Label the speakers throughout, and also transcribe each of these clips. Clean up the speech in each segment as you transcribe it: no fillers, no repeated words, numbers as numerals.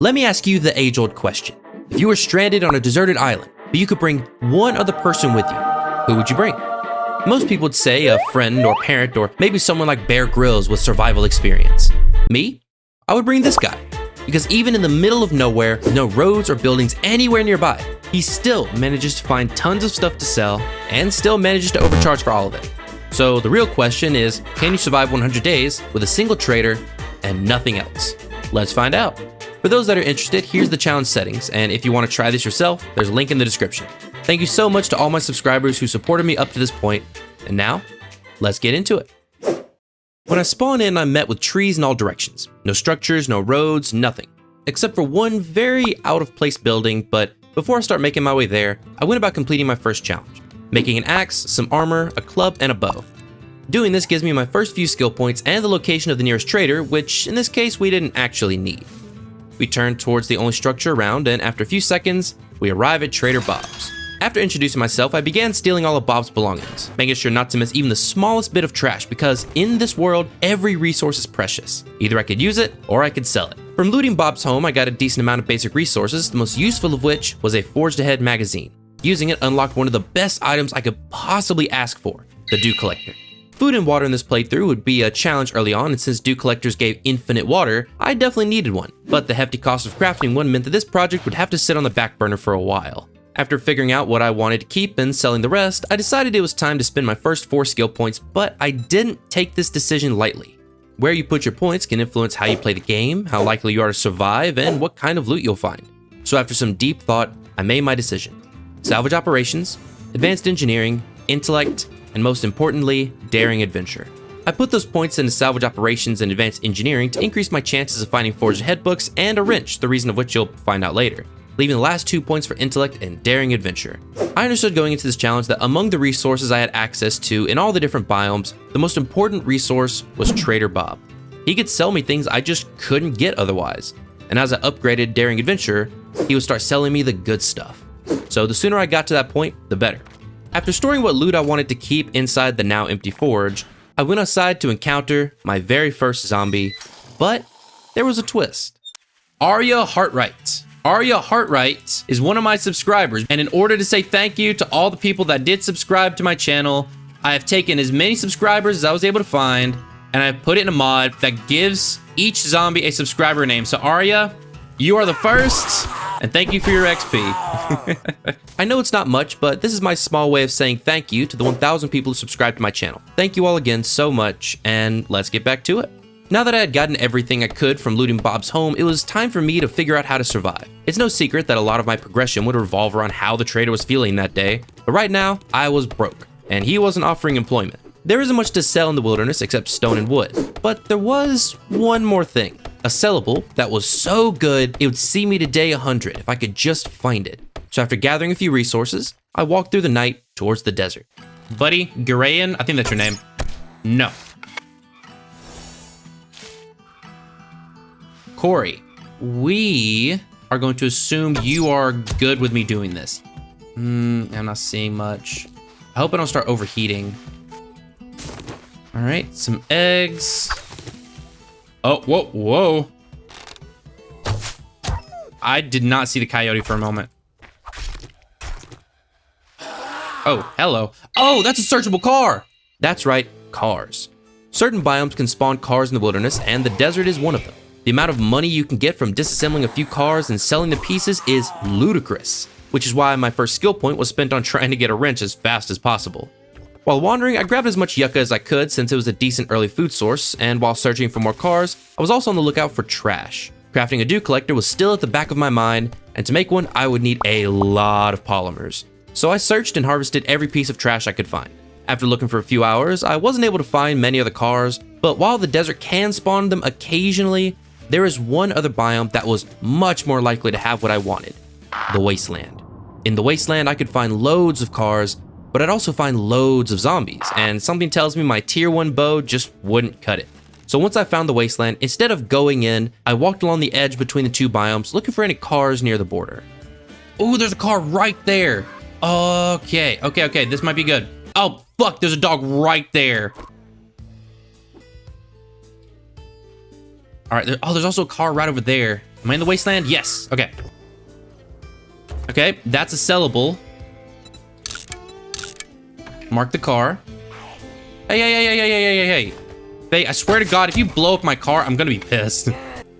Speaker 1: Let me ask you the age-old question. If you were stranded on a deserted island, but you could bring one other person with you, who would you bring? Most people would say a friend or parent or maybe someone like Bear Grylls with survival experience. Me? I would bring this guy. Because even in the middle of nowhere, with no roads or buildings anywhere nearby, he still manages to find tons of stuff to sell and still manages to overcharge for all of it. So the real question is, can you survive 100 days with a single trader and nothing else? Let's find out. For those that are interested, here's the challenge settings, and if you want to try this yourself, there's a link in the description. Thank you so much to all my subscribers who supported me up to this point, and now, let's get into it. When I spawned in, I'm met with trees in all directions. No structures, no roads, nothing. Except for one very out-of-place building, but before I start making my way there, I went about completing my first challenge. Making an axe, some armor, a club, and a bow. Doing this gives me my first few skill points and the location of the nearest trader, which in this case we didn't actually need. We turn towards the only structure around, and after a few seconds, we arrive at Trader Bob's. After introducing myself, I began stealing all of Bob's belongings, making sure not to miss even the smallest bit of trash because in this world, every resource is precious. Either I could use it or I could sell it. From looting Bob's home, I got a decent amount of basic resources, the most useful of which was a Forged Ahead magazine. Using it unlocked one of the best items I could possibly ask for, the Dew Collector. Food and water in this playthrough would be a challenge early on, and since Dew Collectors gave infinite water, I definitely needed one. But the hefty cost of crafting one meant that this project would have to sit on the back burner for a while. After figuring out what I wanted to keep and selling the rest, I decided it was time to spend my first 4 skill points, but I didn't take this decision lightly. Where you put your points can influence how you play the game, how likely you are to survive, and what kind of loot you'll find. So after some deep thought, I made my decision. Salvage operations, advanced engineering, intellect, and most importantly, daring adventure. I put those points into salvage operations and advanced engineering to increase my chances of finding Forged Ahead books and a wrench, the reason of which you'll find out later, leaving the last 2 points for intellect and daring adventure. I understood going into this challenge that among the resources I had access to in all the different biomes, the most important resource was Trader Bob. He could sell me things I just couldn't get otherwise, and as I upgraded daring adventure, he would start selling me the good stuff. So the sooner I got to that point, the better. After storing what loot I wanted to keep inside the now empty forge, I went outside to encounter my very first zombie, but there was a twist. Arya Hartright. Arya Hartright is one of my subscribers, and in order to say thank you to all the people that did subscribe to my channel, I have taken as many subscribers as I was able to find, and I've put it in a mod that gives each zombie a subscriber name. So Arya, you are the first, and thank you for your XP. I know it's not much, but this is my small way of saying thank you to the 1,000 people who subscribed to my channel. Thank you all again so much, and let's get back to it. Now that I had gotten everything I could from looting Bob's home, it was time for me to figure out how to survive. It's no secret that a lot of my progression would revolve around how the trader was feeling that day, but right now, I was broke, and he wasn't offering employment. There isn't much to sell in the wilderness except stone and wood, but there was one more thing. A sellable that was so good, it would see me to day 100 if I could just find it. So after gathering a few resources, I walked through the night towards the desert. Buddy, Garayan, I think that's your name. No. Corey, we are going to assume you are good with me doing this. I'm not seeing much. I hope I don't start overheating. All right, some eggs. Oh, whoa. I did not see the coyote for a moment. Oh, hello. Oh, that's a searchable car. That's right, cars. Certain biomes can spawn cars in the wilderness, and the desert is one of them. The amount of money you can get from disassembling a few cars and selling the pieces is ludicrous, which is why my first skill point was spent on trying to get a wrench as fast as possible. While wandering, I grabbed as much yucca as I could since it was a decent early food source, and while searching for more cars, I was also on the lookout for trash. Crafting a Dew Collector was still at the back of my mind, and to make one, I would need a lot of polymers. So I searched and harvested every piece of trash I could find. After looking for a few hours, I wasn't able to find many other cars, but while the desert can spawn them occasionally, there is one other biome that was much more likely to have what I wanted, the Wasteland. In the Wasteland, I could find loads of cars, but I'd also find loads of zombies, and something tells me my tier 1 bow just wouldn't cut it. So once I found the Wasteland, instead of going in, I walked along the edge between the two biomes looking for any cars near the border. Ooh, there's a car right there. Okay, this might be good. Oh, fuck, there's a dog right there. All right, there's also a car right over there. Am I in the wasteland? Yes. Okay. Okay, that's a sellable. Mark the car. Hey. Faye, I swear to God, if you blow up my car, I'm gonna be pissed.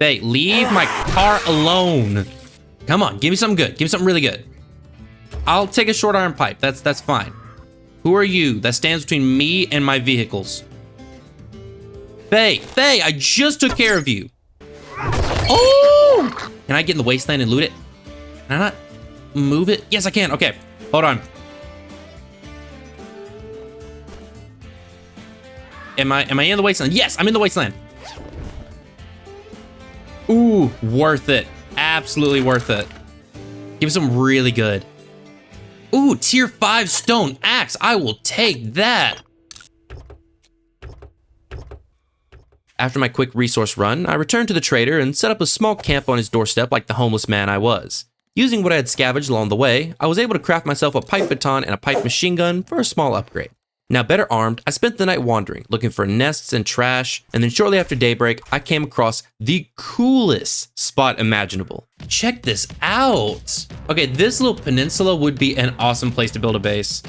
Speaker 1: Faye, leave my car alone. Come on, give me something good. Give me something really good. I'll take a short iron pipe. That's fine. Who are you that stands between me and my vehicles? Faye, I just took care of you. Oh! Can I get in the wasteland and loot it? Can I not move it? Yes, I can. Okay, hold on. Am I in the wasteland? Yes, I'm in the wasteland. Ooh, worth it. Absolutely worth it. Give me some really good. Ooh, tier 5 stone axe. I will take that. After my quick resource run, I returned to the trader and set up a small camp on his doorstep like the homeless man I was. Using what I had scavenged along the way, I was able to craft myself a pipe baton and a pipe machine gun for a small upgrade. Now better armed, I spent the night wandering, looking for nests and trash, and then shortly after daybreak, I came across the coolest spot imaginable. Check this out! Okay, this little peninsula would be an awesome place to build a base.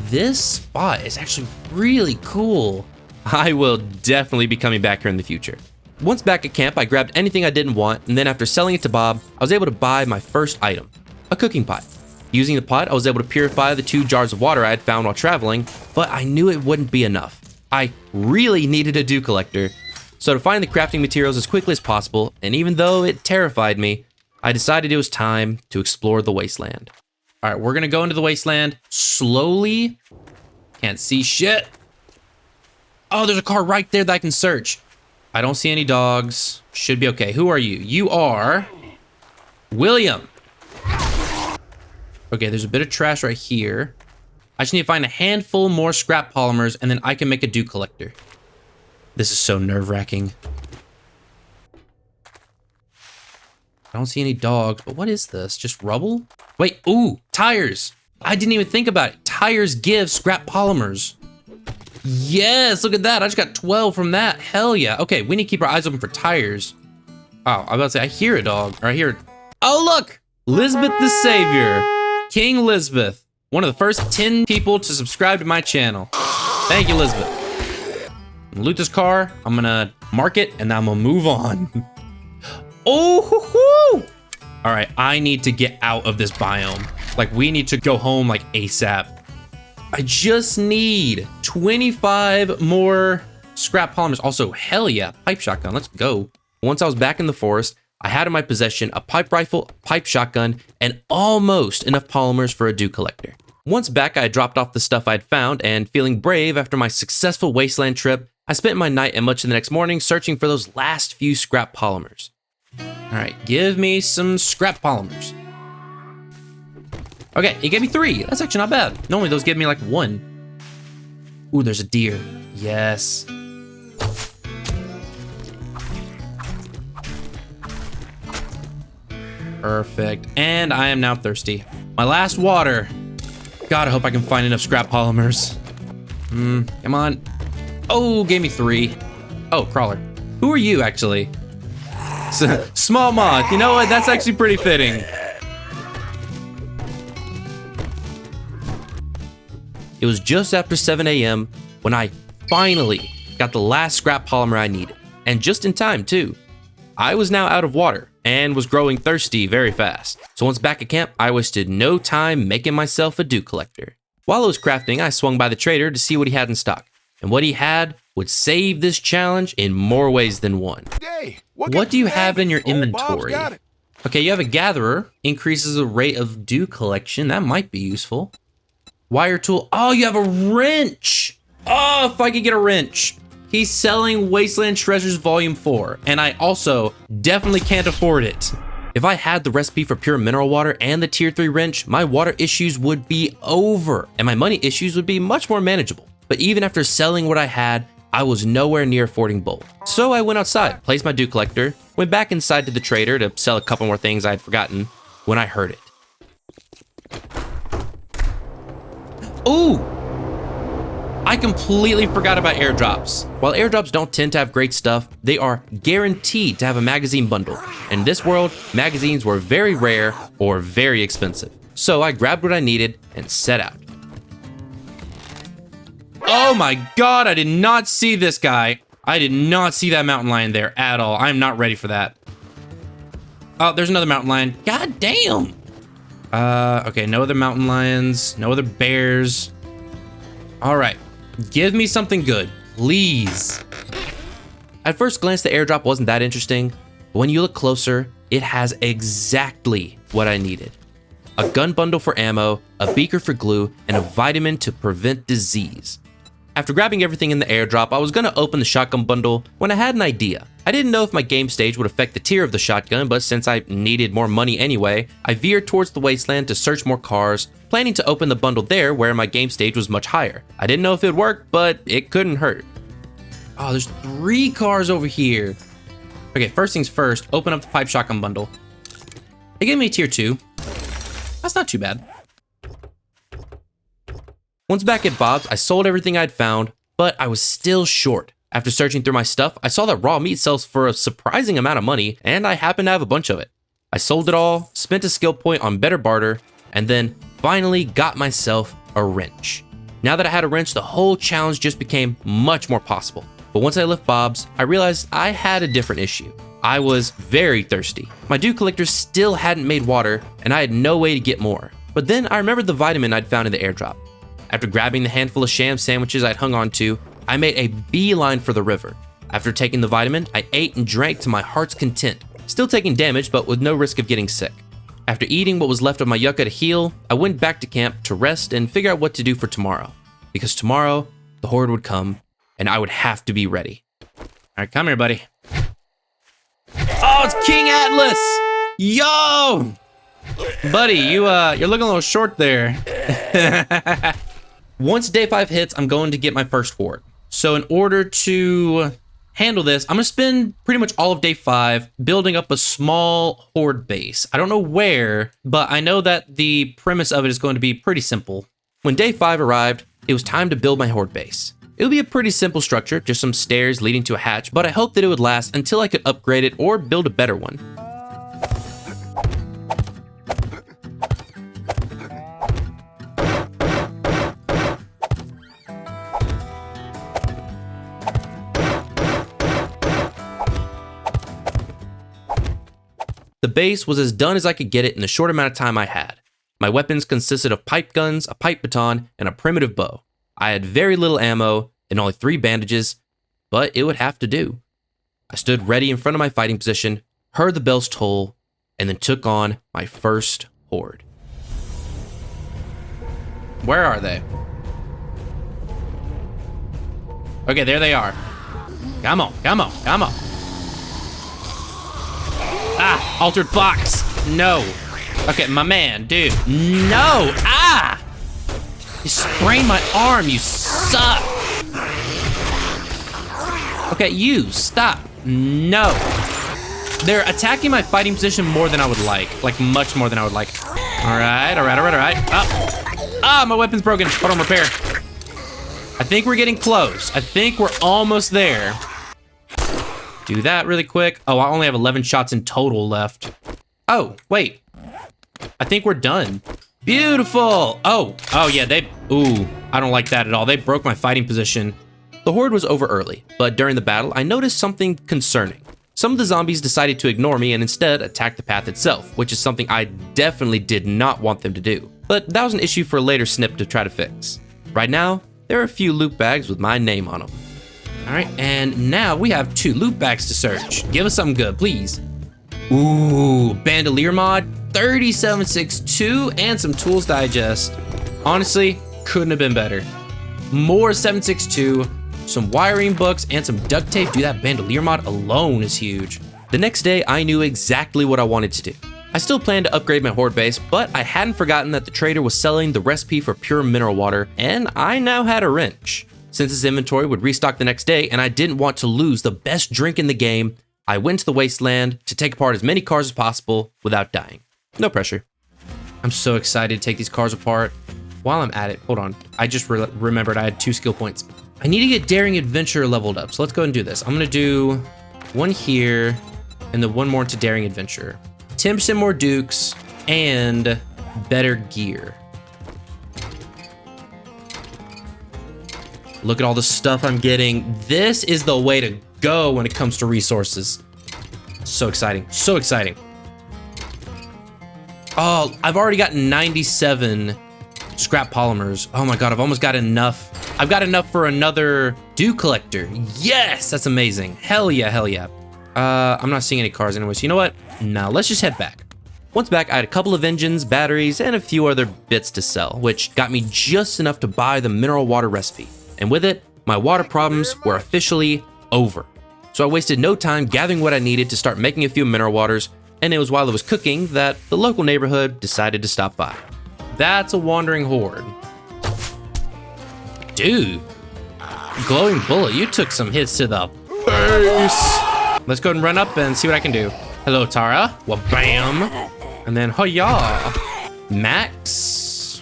Speaker 1: This spot is actually really cool. I will definitely be coming back here in the future. Once back at camp, I grabbed anything I didn't want, and then after selling it to Bob, I was able to buy my first item, a cooking pot. Using the pot, I was able to purify the 2 jars of water I had found while traveling, but I knew it wouldn't be enough. I really needed a dew collector. So to find the crafting materials as quickly as possible, and even though it terrified me, I decided it was time to explore the wasteland. All right, we're gonna go into the wasteland slowly. Can't see shit. Oh, there's a car right there that I can search. I don't see any dogs. Should be okay. Who are you? You are William. Okay, there's a bit of trash right here. I just need to find a handful more scrap polymers and then I can make a dew collector. This is so nerve-wracking. I don't see any dogs, but what is this? Just rubble? Wait, ooh, tires. I didn't even think about it. Tires give scrap polymers. Yes, look at that. I just got 12 from that. Hell yeah. Okay, we need to keep our eyes open for tires. Oh, I was about to say, I hear a dog. Or I hear... Oh, look! Lisbeth the Savior. King Lisbeth. One of the first 10 people to subscribe to my channel. Thank you, Lisbeth. I'm gonna loot this car. I'm gonna mark it, and I'm gonna move on. Oh, hoo-hoo! All right, I need to get out of this biome. Like, we need to go home, like, ASAP. I just need 25 more scrap polymers. Also, hell yeah, pipe shotgun, let's go. Once I was back in the forest, I had in my possession a pipe rifle, a pipe shotgun, and almost enough polymers for a dew collector. Once back, I dropped off the stuff I'd found, and feeling brave after my successful wasteland trip, I spent my night and much of the next morning searching for those last few scrap polymers. All right, give me some scrap polymers. Okay, it gave me 3. That's actually not bad. Normally those give me like 1. Ooh, there's a deer. Yes. Perfect. And I am now thirsty. My last water. God, I hope I can find enough scrap polymers. Come on. Oh, gave me 3. Oh, crawler. Who are you, actually? Small moth. You know what? That's actually pretty fitting. It was just after 7 a.m. when I finally got the last scrap polymer I needed. And just in time, too. I was now out of water and was growing thirsty very fast. So once back at camp, I wasted no time making myself a dew collector. While I was crafting, I swung by the trader to see what he had in stock. And what he had would save this challenge in more ways than one.
Speaker 2: Hey,
Speaker 1: what do you have in your inventory? Okay, you have a gatherer. Increases the rate of dew collection. That might be useful. Wire tool. Oh, you have a wrench. Oh, if I could get a wrench. He's selling Wasteland Treasures Volume 4, and I also definitely can't afford it. If I had the recipe for pure mineral water and the tier 3 wrench, my water issues would be over, and my money issues would be much more manageable. But even after selling what I had, I was nowhere near affording both. So I went outside, placed my dew collector, went back inside to the trader to sell a couple more things I had forgotten, when I heard it. Ooh! I completely forgot about airdrops. While airdrops don't tend to have great stuff, they are guaranteed to have a magazine bundle. In this world, magazines were very rare or very expensive. So I grabbed what I needed and set out. Oh my god, I did not see this guy. I did not see that mountain lion there at all. I'm not ready for that. Oh, there's another mountain lion. God damn. Okay, no other mountain lions, no other bears. All right, give me something good, please. At first glance, the airdrop wasn't that interesting, but when you look closer, it has exactly what I needed. A gun bundle for ammo, a beaker for glue, and a vitamin to prevent disease. After grabbing everything in the airdrop, I was gonna open the shotgun bundle when I had an idea. I didn't know if my game stage would affect the tier of the shotgun, but since I needed more money anyway, I veered towards the wasteland to search more cars, planning to open the bundle there where my game stage was much higher. I didn't know if it would work, but it couldn't hurt. Oh, there's 3 cars over here. Okay, first things first, open up the pipe shotgun bundle. It gave me a tier 2. That's not too bad. Once back at Bob's, I sold everything I'd found, but I was still short. After searching through my stuff, I saw that raw meat sells for a surprising amount of money, and I happened to have a bunch of it. I sold it all, spent a skill point on better barter, and then finally got myself a wrench. Now that I had a wrench, the whole challenge just became much more possible. But once I left Bob's, I realized I had a different issue. I was very thirsty. My dew collector still hadn't made water, and I had no way to get more. But then I remembered the vitamin I'd found in the airdrop. After grabbing the handful of sham sandwiches I'd hung on to, I made a beeline for the river. After taking the vitamin, I ate and drank to my heart's content, still taking damage but with no risk of getting sick. After eating what was left of my yucca to heal, I went back to camp to rest and figure out what to do for tomorrow. Because tomorrow, the horde would come, and I would have to be ready. All right, come here, buddy. Oh, it's King Atlas! Yo! Buddy, you're looking a little short there. Once day 5 hits, I'm going to get my first horde. So in order to handle this, I'm gonna spend pretty much all of day 5 building up a small horde base. I don't know where, but I know that the premise of it is going to be pretty simple. When day 5 arrived, it was time to build my horde base. It would be a pretty simple structure, just some stairs leading to a hatch, but I hoped that it would last until I could upgrade it or build a better one. The base was as done as I could get it in the short amount of time I had. My weapons consisted of pipe guns, a pipe baton, and a primitive bow. I had very little ammo and only 3 bandages, but it would have to do. I stood ready in front of my fighting position, heard the bells toll, and then took on my first horde. Where are they? Okay, there they are. Come on, come on, come on. Ah, altered fox. No. Okay, my man, dude. No. Ah! You sprained my arm, you suck. Okay, you, stop. No. They're attacking my fighting position more than I would like much more than I would like. All right. Ah, my weapon's broken. Hold on, repair. I think we're getting close. I think we're almost there. Do that really quick. Oh, I only have 11 shots in total left. Oh, wait. I think we're done. Beautiful. Oh yeah, ooh, I don't like that at all. They broke my fighting position. The horde was over early, but during the battle, I noticed something concerning. Some of the zombies decided to ignore me and instead attack the path itself, which is something I definitely did not want them to do. But that was an issue for a later snip to try to fix. Right now, there are a few loot bags with my name on them. All right, and now we have 2 loot bags to search. Give us something good, please. Ooh, bandolier mod, 3762, and some tools digest. Honestly, couldn't have been better. More 762, some wiring books, and some duct tape. Dude, that bandolier mod alone is huge. The next day, I knew exactly what I wanted to do. I still planned to upgrade my horde base, but I hadn't forgotten that the trader was selling the recipe for pure mineral water, and I now had a wrench. Since his inventory would restock the next day and I didn't want to lose the best drink in the game, I went to the wasteland to take apart as many cars as possible without dying. No pressure. I'm so excited to take these cars apart. while I'm at it, hold on. I just remembered I had 2 skill points. I need to get Daring Adventure leveled up. So let's go and do this. I'm gonna do 1 here and then 1 more to Daring Adventure. 10% more dukes and better gear. Look at all the stuff I'm getting. This is the way to go when it comes to resources. So exciting, so exciting. Oh, I've already got 97 scrap polymers. Oh my God, I've almost got enough. I've got enough for another dew collector. Yes, that's amazing. Hell yeah, hell yeah. I'm not seeing any cars anyway, so you know what? No, let's just head back. Once back, I had a couple of engines, batteries, and a few other bits to sell, which got me just enough to buy the mineral water recipe. And with it, my water problems were officially over. So I wasted no time gathering what I needed to start making a few mineral waters, and it was while I was cooking that the local neighborhood decided to stop by. That's a wandering horde. Dude, glowing bullet, you took some hits to the face. Let's go and run up and see what I can do. Hello, Tara. Well, bam. And then, hoya. Max.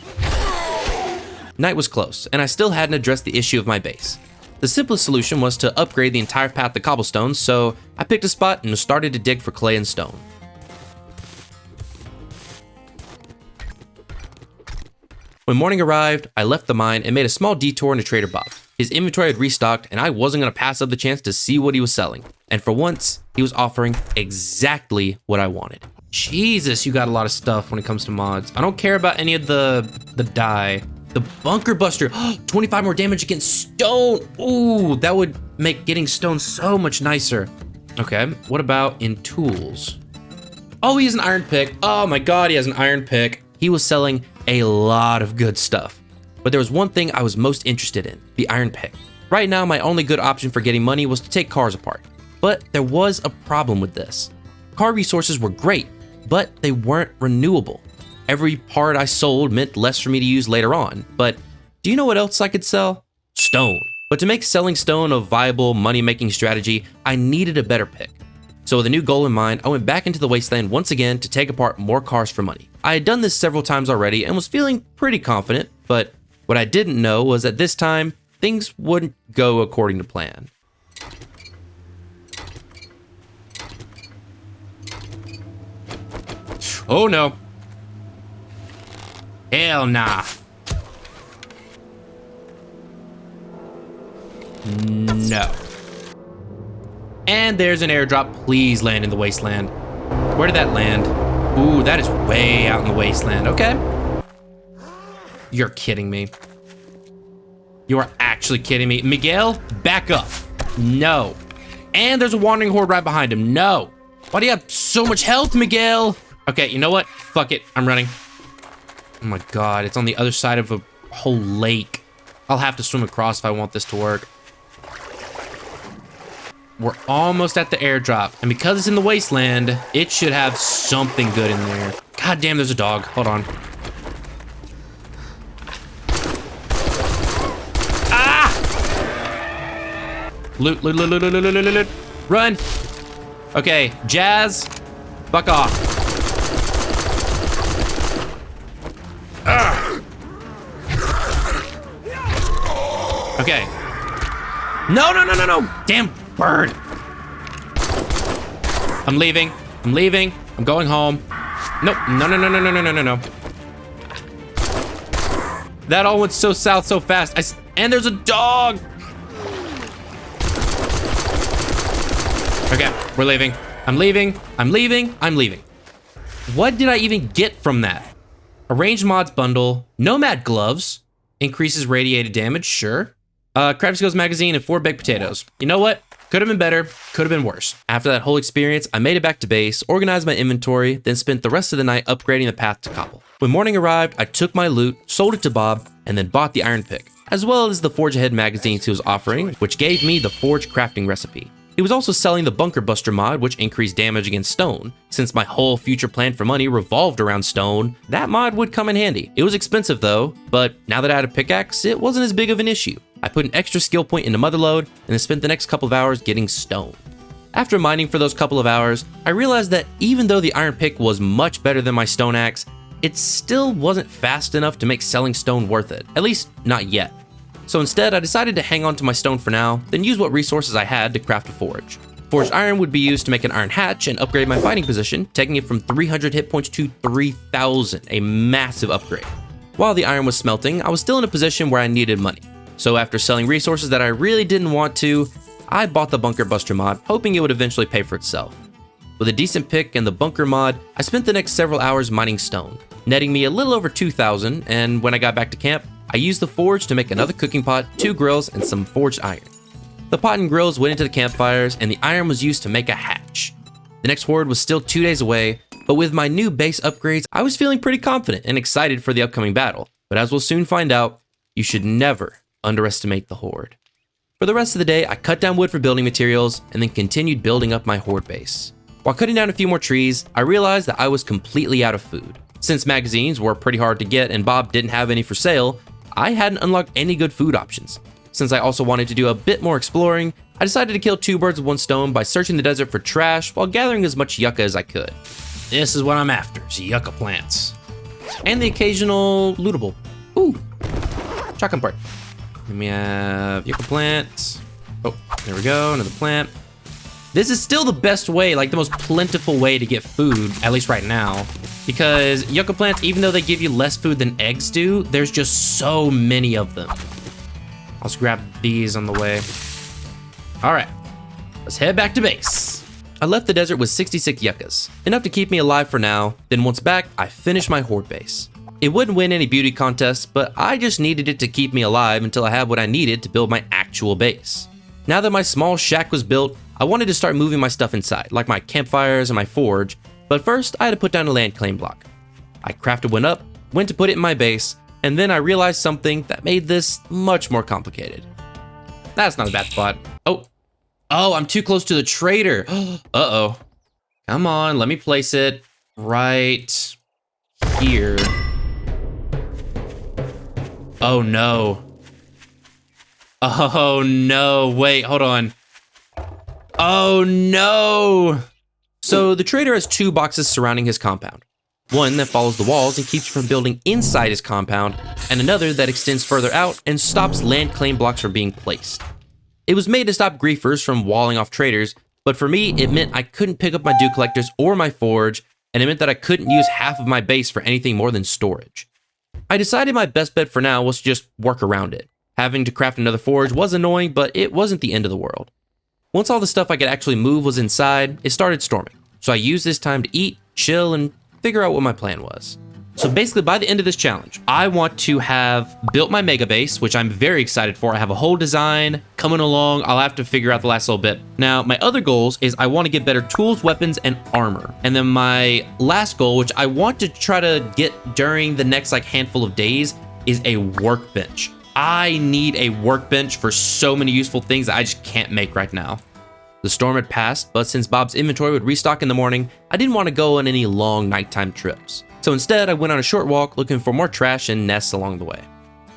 Speaker 1: Night was close, and I still hadn't addressed the issue of my base. The simplest solution was to upgrade the entire path to cobblestone, so I picked a spot and started to dig for clay and stone. When morning arrived, I left the mine and made a small detour into Trader Bob. His inventory had restocked, and I wasn't going to pass up the chance to see what he was selling. And for once, he was offering exactly what I wanted. Jesus, you got a lot of stuff when it comes to mods. I don't care about any of the dye. The Bunker Buster, 25 more damage against stone. Ooh, that would make getting stone so much nicer. Okay, what about in tools? Oh, he has an iron pick. Oh my God, he has an iron pick. He was selling a lot of good stuff. But there was one thing I was most interested in, the iron pick. Right now, my only good option for getting money was to take cars apart. But there was a problem with this. Car resources were great, but they weren't renewable. Every part I sold meant less for me to use later on. But do you know what else I could sell? Stone. But to make selling stone a viable money-making strategy, I needed a better pick. So with a new goal in mind, I went back into the wasteland once again to take apart more cars for money. I had done this several times already and was feeling pretty confident, but what I didn't know was that this time, things wouldn't go according to plan. Oh no. Hell nah. No. And there's an airdrop. Please land in the wasteland. Where did that land? Ooh, that is way out in the wasteland. Okay. You're kidding me. You are actually kidding me. Miguel, back up. No. And there's a wandering horde right behind him. No. Why do you have so much health, Miguel? Okay, you know what? Fuck it. I'm running. Oh my God, it's on the other side of a whole lake. I'll have to swim across if I want this to work. We're almost at the airdrop, and because it's in the wasteland, it should have something good in there. God damn, there's a dog. Hold on. Ah! Loot, loot, loot, loot, loot, loot, loot, loot. Run! Okay, Jazz, fuck off. Okay. No, no, no, no, no! Damn bird! I'm leaving. I'm leaving. I'm going home. Nope. No, no, no, no, no, no, no, no, no. That all went so south so fast. And there's a dog! Okay, we're leaving. I'm leaving. I'm leaving. I'm leaving. What did I even get from that? A ranged mods bundle, nomad gloves, increases radiated damage, sure. Crafting skills magazine and 4 baked potatoes. You know what? Could have been better, could have been worse. After that whole experience, I made it back to base, organized my inventory, then spent the rest of the night upgrading the path to cobble. When morning arrived, I took my loot, sold it to Bob, and then bought the iron pick, as well as the Forge Ahead magazines he was offering, which gave me the forge crafting recipe. He was also selling the Bunker Buster mod, which increased damage against stone. Since my whole future plan for money revolved around stone, that mod would come in handy. It was expensive though, but now that I had a pickaxe, it wasn't as big of an issue. I put an extra skill point into Motherlode, and then spent the next couple of hours getting stone. After mining for those couple of hours, I realized that even though the iron pick was much better than my stone axe, it still wasn't fast enough to make selling stone worth it, at least not yet. So instead, I decided to hang on to my stone for now, then use what resources I had to craft a forge. Forged iron would be used to make an iron hatch and upgrade my fighting position, taking it from 300 hit points to 3,000, a massive upgrade. While the iron was smelting, I was still in a position where I needed money. So after selling resources that I really didn't want to, I bought the Bunker Buster mod, hoping it would eventually pay for itself. With a decent pick and the bunker mod, I spent the next several hours mining stone, netting me a little over 2,000, and when I got back to camp, I used the forge to make another cooking pot, 2 grills, and some forged iron. The pot and grills went into the campfires, and the iron was used to make a hatch. The next horde was still 2 days away, but with my new base upgrades, I was feeling pretty confident and excited for the upcoming battle. But as we'll soon find out, you should never underestimate the horde. For the rest of the day, I cut down wood for building materials, and then continued building up my horde base. While cutting down a few more trees, I realized that I was completely out of food. Since magazines were pretty hard to get and Bob didn't have any for sale, I hadn't unlocked any good food options. Since I also wanted to do a bit more exploring, I decided to kill 2 birds with 1 stone by searching the desert for trash while gathering as much yucca as I could. This is what I'm after, is yucca plants. And the occasional lootable. Ooh, shotgun part. Let me have yucca plants. Oh, there we go, another plant. This is still the best way, like the most plentiful way to get food, at least right now. Because yucca plants, even though they give you less food than eggs do, there's just so many of them. I'll just grab these on the way. All right, let's head back to base. I left the desert with 66 yuccas, enough to keep me alive for now. Then once back, I finished my horde base. It wouldn't win any beauty contests, but I just needed it to keep me alive until I had what I needed to build my actual base. Now that my small shack was built, I wanted to start moving my stuff inside, like my campfires and my forge, but first I had to put down a land claim block. I crafted one up, went to put it in my base, and then I realized something that made this much more complicated. That's not a bad spot. Oh, I'm too close to the trader. Uh-oh. Come on, let me place it right here. Oh no. Oh no, wait, hold on. Oh no! So the trader has 2 boxes surrounding his compound. One that follows the walls and keeps you from building inside his compound, and another that extends further out and stops land claim blocks from being placed. It was made to stop griefers from walling off traders, but for me, it meant I couldn't pick up my dew collectors or my forge, and it meant that I couldn't use half of my base for anything more than storage. I decided my best bet for now was to just work around it. Having to craft another forge was annoying, but it wasn't the end of the world. Once all the stuff I could actually move was inside, it started storming. So I used this time to eat, chill, and figure out what my plan was. So basically, by the end of this challenge, I want to have built my mega base, which I'm very excited for. I have a whole design coming along. I'll have to figure out the last little bit. Now, my other goals is I want to get better tools, weapons, and armor. And then my last goal, which I want to try to get during the next handful of days, is a workbench. I need a workbench for so many useful things that I just can't make right now. The storm had passed, but since Bob's inventory would restock in the morning, I didn't want to go on any long nighttime trips. So instead, I went on a short walk looking for more trash and nests along the way.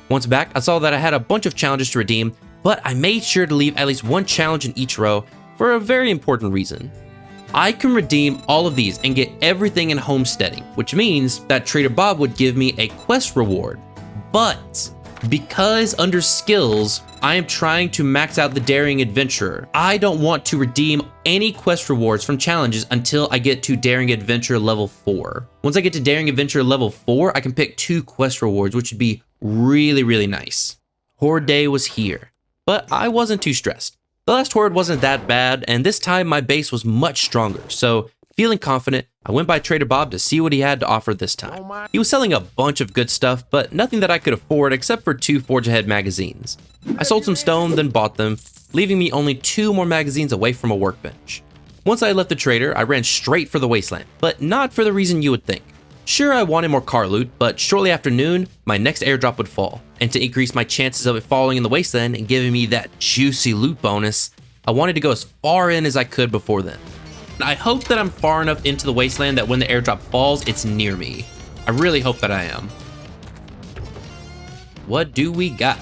Speaker 1: Once back, I saw that I had a bunch of challenges to redeem, but I made sure to leave at least 1 challenge in each row for a very important reason. I can redeem all of these and get everything in homesteading, which means that Trader Bob would give me a quest reward. But because under skills, I am trying to max out the Daring Adventurer, I don't want to redeem any quest rewards from challenges until I get to Daring Adventurer level 4. Once I get to Daring Adventurer level 4, I can pick 2 quest rewards, which would be really, really nice. Horde Day was here, but I wasn't too stressed. The last horde wasn't that bad, and this time my base was much stronger, so feeling confident, I went by Trader Bob to see what he had to offer this time. He was selling a bunch of good stuff, but nothing that I could afford except for 2 Forge Ahead magazines. I sold some stone, then bought them, leaving me only 2 more magazines away from a workbench. Once I left the trader, I ran straight for the wasteland, but not for the reason you would think. Sure, I wanted more car loot, but shortly after noon, my next airdrop would fall, and to increase my chances of it falling in the wasteland and giving me that juicy loot bonus, I wanted to go as far in as I could before then. I hope that I'm far enough into the wasteland that when the airdrop falls, it's near me. I really hope that I am. What do we got?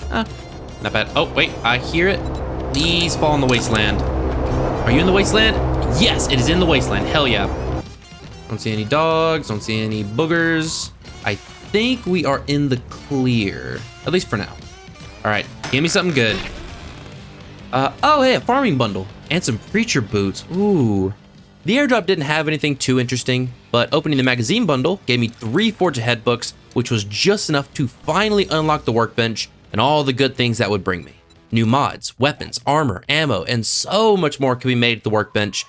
Speaker 1: Not bad. Oh, wait, I hear it. These fall in the wasteland. Are you in the wasteland? Yes, it is in the wasteland. Hell yeah. Don't see any dogs, don't see any boogers. I think we are in the clear, at least for now. All right, give me something good. Oh, hey, a farming bundle and some preacher boots. Ooh. The airdrop didn't have anything too interesting, but opening the magazine bundle gave me 3 Forge Ahead books, which was just enough to finally unlock the workbench and all the good things that would bring me. New mods, weapons, armor, ammo, and so much more could be made at the workbench,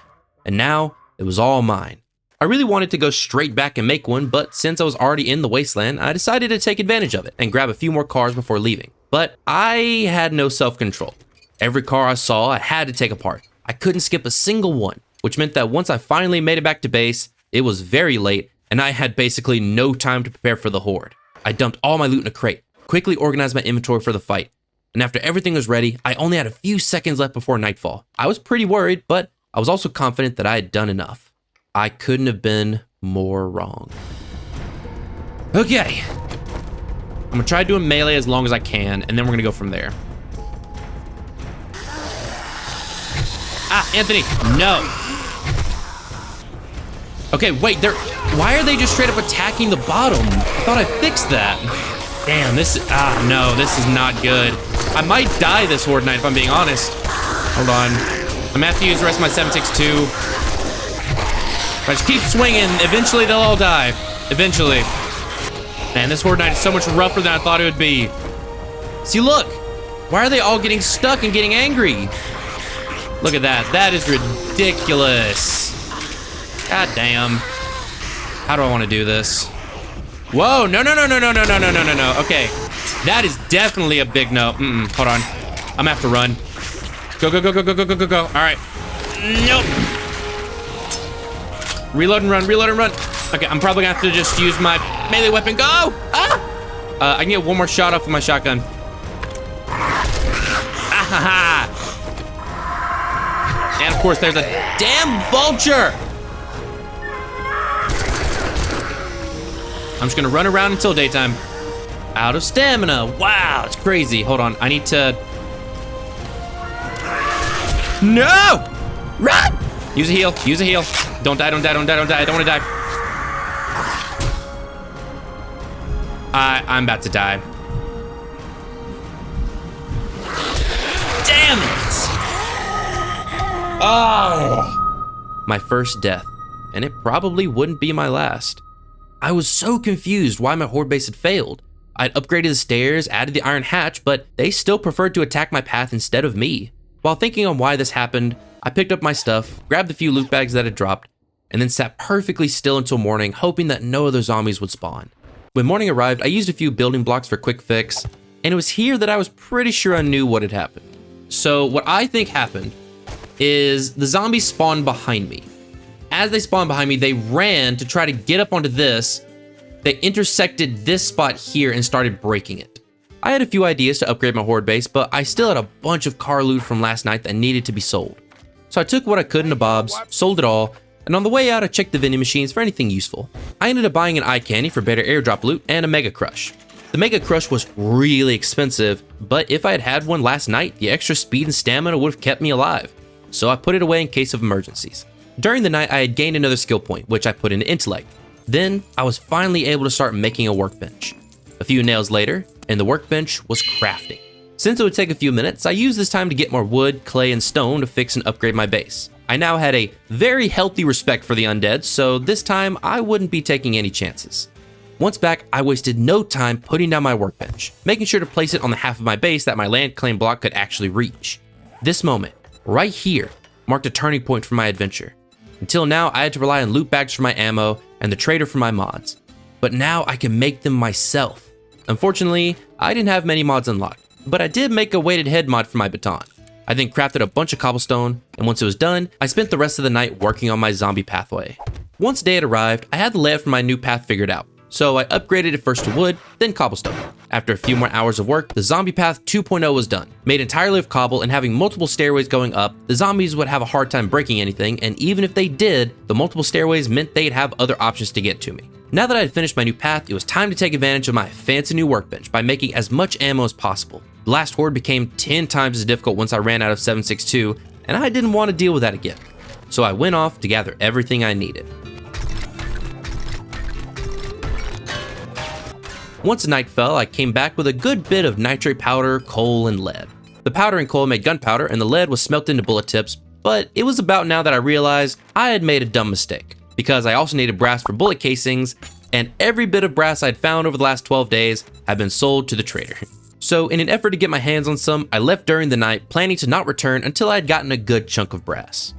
Speaker 1: and now it was all mine. I really wanted to go straight back and make one, but since I was already in the wasteland, I decided to take advantage of it and grab a few more cars before leaving. But I had no self-control. Every car I saw, I had to take apart. I couldn't skip a single one, which meant that once I finally made it back to base, it was very late, and I had basically no time to prepare for the horde. I dumped all my loot in a crate, quickly organized my inventory for the fight, and after everything was ready, I only had a few seconds left before nightfall. I was pretty worried, but I was also confident that I had done enough. I couldn't have been more wrong. Okay. I'm gonna try doing melee as long as I can, and then we're gonna go from there. Ah, Anthony, no. Okay, wait, why are they just straight up attacking the bottom? I thought I fixed that. Damn, no, this is not good. I might die this horde night if I'm being honest. Hold on. I'm gonna have to use the rest of my 7.62. If I just keep swinging, eventually they'll all die. Eventually. Man, this horde night is so much rougher than I thought it would be. See, look. Why are they all getting stuck and getting angry? Look at that. That is ridiculous. God damn. How do I want to do this? Whoa, no. Okay. That is definitely a big no. Hold on. I'm gonna have to run. Go. All right. Nope. Reload and run. Okay, I'm probably gonna have to just use my melee weapon. Go! Ah! I can get one more shot off with my shotgun. Ah-ha-ha! And of course, there's a damn vulture! I'm just gonna run around until daytime. Out of stamina. Wow, it's crazy. Hold on, I need to... No! Run! Use a heal. Don't die. I don't wanna die. I'm about to die. Damn it! Oh! My first death, and it probably wouldn't be my last. I was so confused why my horde base had failed. I'd upgraded the stairs, added the iron hatch, but they still preferred to attack my path instead of me. While thinking on why this happened, I picked up my stuff, grabbed the few loot bags that had dropped, and then sat perfectly still until morning, hoping that no other zombies would spawn. When morning arrived, I used a few building blocks for quick fix, and it was here that I was pretty sure I knew what had happened. So what I think happened is the zombies spawned behind me. As they spawned behind me, they ran to try to get up onto this. They intersected this spot here and started breaking it. I had a few ideas to upgrade my horde base, but I still had a bunch of car loot from last night that needed to be sold. So I took what I could into Bob's, sold it all, and on the way out I checked the vending machines for anything useful. I ended up buying an eye candy for better airdrop loot and a Mega Crush. The Mega Crush was really expensive, but if I had had one last night, the extra speed and stamina would have kept me alive. So I put it away in case of emergencies. During the night, I had gained another skill point, which I put into intellect. Then I was finally able to start making a workbench. A few nails later, and the workbench was crafting. Since it would take a few minutes, I used this time to get more wood, clay, and stone to fix and upgrade my base. I now had a very healthy respect for the undead, so this time I wouldn't be taking any chances. Once back, I wasted no time putting down my workbench, making sure to place it on the half of my base that my land claim block could actually reach. This moment, right here, marked a turning point for my adventure. Until now, I had to rely on loot bags for my ammo and the trader for my mods. But now I can make them myself. Unfortunately, I didn't have many mods unlocked, but I did make a weighted head mod for my baton. I then crafted a bunch of cobblestone, and once it was done, I spent the rest of the night working on my zombie pathway. Once day had arrived, I had the layout for my new path figured out, so I upgraded it first to wood, then cobblestone. After a few more hours of work, the zombie path 2.0 was done. Made entirely of cobble and having multiple stairways going up, the zombies would have a hard time breaking anything, and even if they did, the multiple stairways meant they'd have other options to get to me. Now that I had finished my new path, it was time to take advantage of my fancy new workbench by making as much ammo as possible. The last horde became 10 times as difficult once I ran out of 7.62, and I didn't want to deal with that again. So I went off to gather everything I needed. Once night fell, I came back with a good bit of nitrate powder, coal, and lead. The powder and coal made gunpowder, and the lead was smelted into bullet tips, but it was about now that I realized I had made a dumb mistake, because I also needed brass for bullet casings, and every bit of brass I'd found over the last 12 days had been sold to the trader. So in an effort to get my hands on some, I left during the night, planning to not return until I had gotten a good chunk of brass.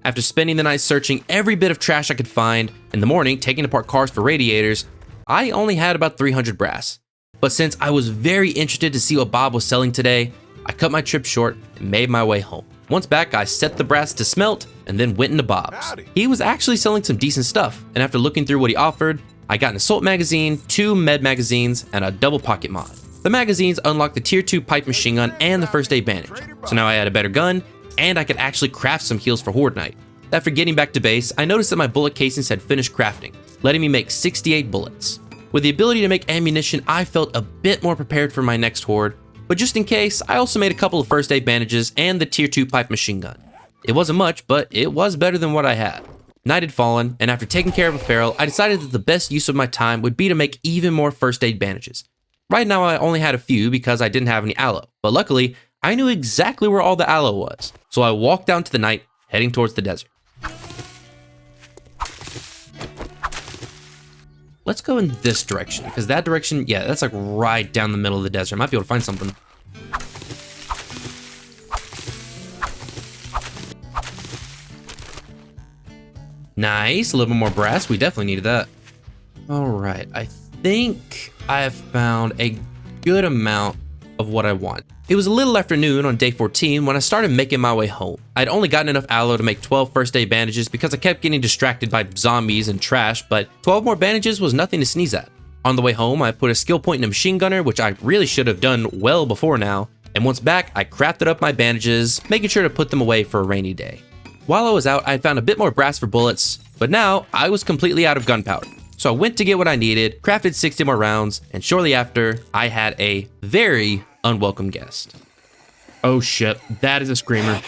Speaker 1: After spending the night searching every bit of trash I could find, in the morning taking apart cars for radiators, I only had about 300 brass. But since I was very interested to see what Bob was selling today, I cut my trip short and made my way home. Once back, I set the brass to smelt and then went into Bob's.
Speaker 2: Howdy.
Speaker 1: He was actually selling some decent stuff, and after looking through what he offered, I got an assault magazine, 2 med magazines, and a double pocket mod. The magazines unlocked the tier 2 pipe machine gun and the first aid bandage, so now I had a better gun, and I could actually craft some heals for horde night. After getting back to base, I noticed that my bullet casings had finished crafting, letting me make 68 bullets. With the ability to make ammunition, I felt a bit more prepared for my next horde, but just in case, I also made a couple of first aid bandages and the tier 2 pipe machine gun. It wasn't much, but it was better than what I had. Night had fallen, and after taking care of a feral, I decided that the best use of my time would be to make even more first aid bandages. Right now I only had a few because I didn't have any aloe, but luckily, I knew exactly where all the aloe was. So I walked down to the night, heading towards the desert. Let's go in this direction, because that direction, yeah, that's like right down the middle of the desert. I might be able to find something. Nice, a little bit more brass. We definitely needed that. All right, I think I have found a good amount of what I want. It was a little after noon on day 14 when I started making my way home. I'd only gotten enough aloe to make 12 first aid bandages because I kept getting distracted by zombies and trash, but 12 more bandages was nothing to sneeze at. On the way home, I put a skill point in a machine gunner, which I really should have done well before now, and once back, I crafted up my bandages, making sure to put them away for a rainy day. While I was out, I found a bit more brass for bullets, but now I was completely out of gunpowder. So I went to get what I needed, crafted 60 more rounds, and shortly after, I had a very unwelcome guest. Oh shit, that is a screamer.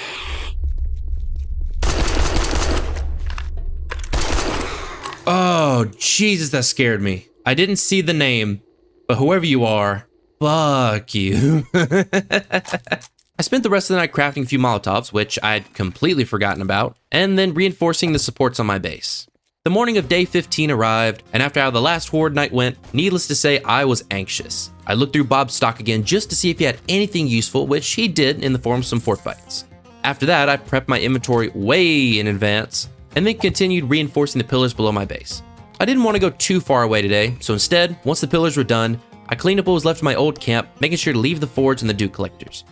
Speaker 1: Oh, Jesus, that scared me. I didn't see the name, but whoever you are, fuck you. I spent the rest of the night crafting a few Molotovs, which I'd completely forgotten about, and then reinforcing the supports on my base. The morning of day 15 arrived, and after how the last horde night went, needless to say, I was anxious. I looked through Bob's stock again just to see if he had anything useful, which he did in the form of some fort fights. After that, I prepped my inventory way in advance, and then continued reinforcing the pillars below my base. I didn't want to go too far away today, so instead, once the pillars were done, I cleaned up what was left of my old camp, making sure to leave the forge and the dew collectors.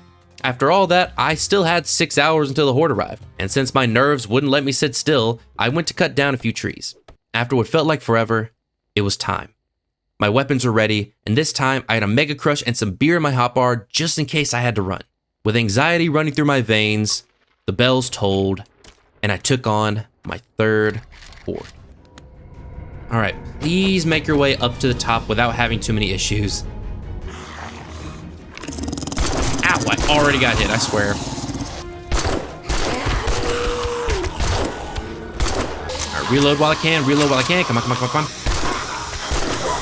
Speaker 1: After all that, I still had 6 hours until the horde arrived, and since my nerves wouldn't let me sit still, I went to cut down a few trees. After what felt like forever, it was time. My weapons were ready, and this time I had a Mega Crush and some beer in my hotbar just in case I had to run. With anxiety running through my veins, the bells tolled, and I took on my third horde. Alright, please make your way up to the top without having too many issues. Ow, I already got hit, I swear. Alright, reload while I can, Come on, come on, come on, come on.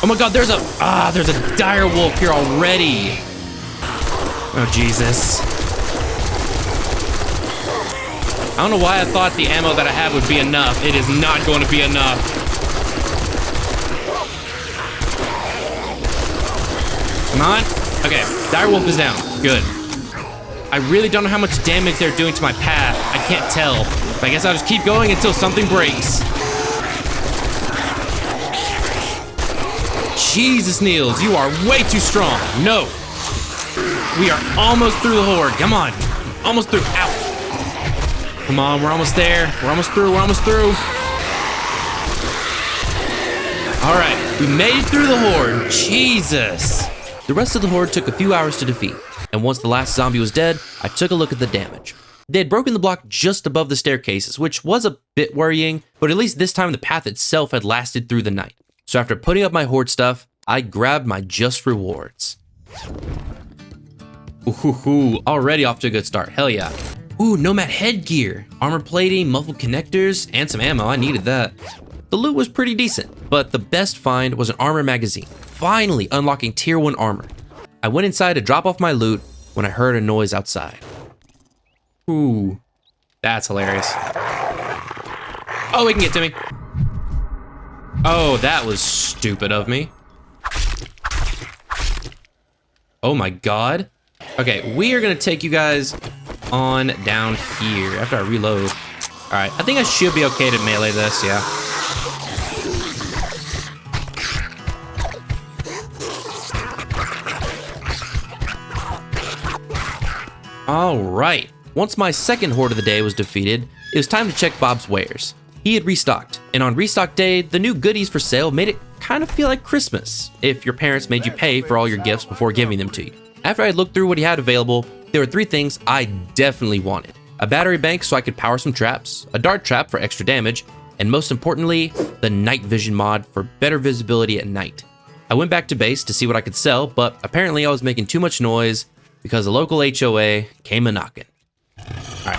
Speaker 1: Oh my god, there's a dire wolf here already. Oh, Jesus. I don't know why I thought the ammo that I had would be enough. It is not going to be enough. Come on. Okay, dire wolf is down. Good. I really don't know how much damage they're doing to my path. I can't tell. But I guess I'll just keep going until something breaks. Jesus, Niels, you are way too strong. No. We are almost through the horde. Come on. Almost through. Ow. Come on, we're almost there. We're almost through. We're almost through. All right, we made it through the horde. Jesus. The rest of the horde took a few hours to defeat, and once the last zombie was dead, I took a look at the damage. They had broken the block just above the staircases, which was a bit worrying, but at least this time the path itself had lasted through the night. So after putting up my horde stuff, I grabbed my just rewards. Ooh, already off to a good start, hell yeah. Ooh, nomad headgear, armor plating, muffled connectors, and some ammo. I needed that. The loot was pretty decent, but the best find was an armor magazine. Finally unlocking tier 1 armor. I went inside to drop off my loot when I heard a noise outside. Ooh, that's hilarious. Oh, he can get to me. Oh, that was stupid of me. Oh my god. Okay, we are gonna take you guys on down here after I reload. All right, I think I should be okay to melee this, yeah. All right, once my second horde of the day was defeated, it was time to check Bob's wares. He had restocked, and on restock day, the new goodies for sale made it kind of feel like Christmas if your parents made you pay for all your gifts before giving them to you. After I had looked through what he had available, there were 3 things I definitely wanted. A battery bank so I could power some traps, a dart trap for extra damage, and most importantly, the night vision mod for better visibility at night. I went back to base to see what I could sell, but apparently I was making too much noise because the local HOA came a-knocking. Alright.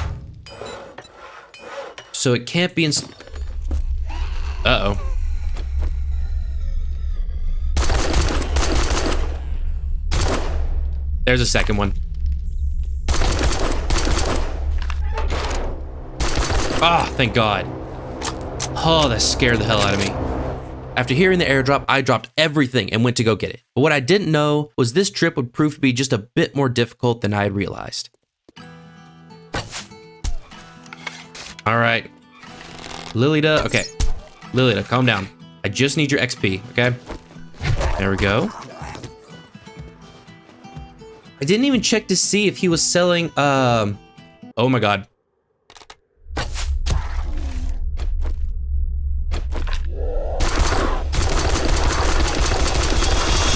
Speaker 1: So it can't be in... Uh-oh. There's a second one. Ah, thank God. Oh, that scared the hell out of me. After hearing the airdrop, I dropped everything and went to go get it. But what I didn't know was this trip would prove to be just a bit more difficult than I had realized. All right. Lilida, okay. Lilida, calm down. I just need your XP, okay? There we go. I didn't even check to see if he was selling, oh my God.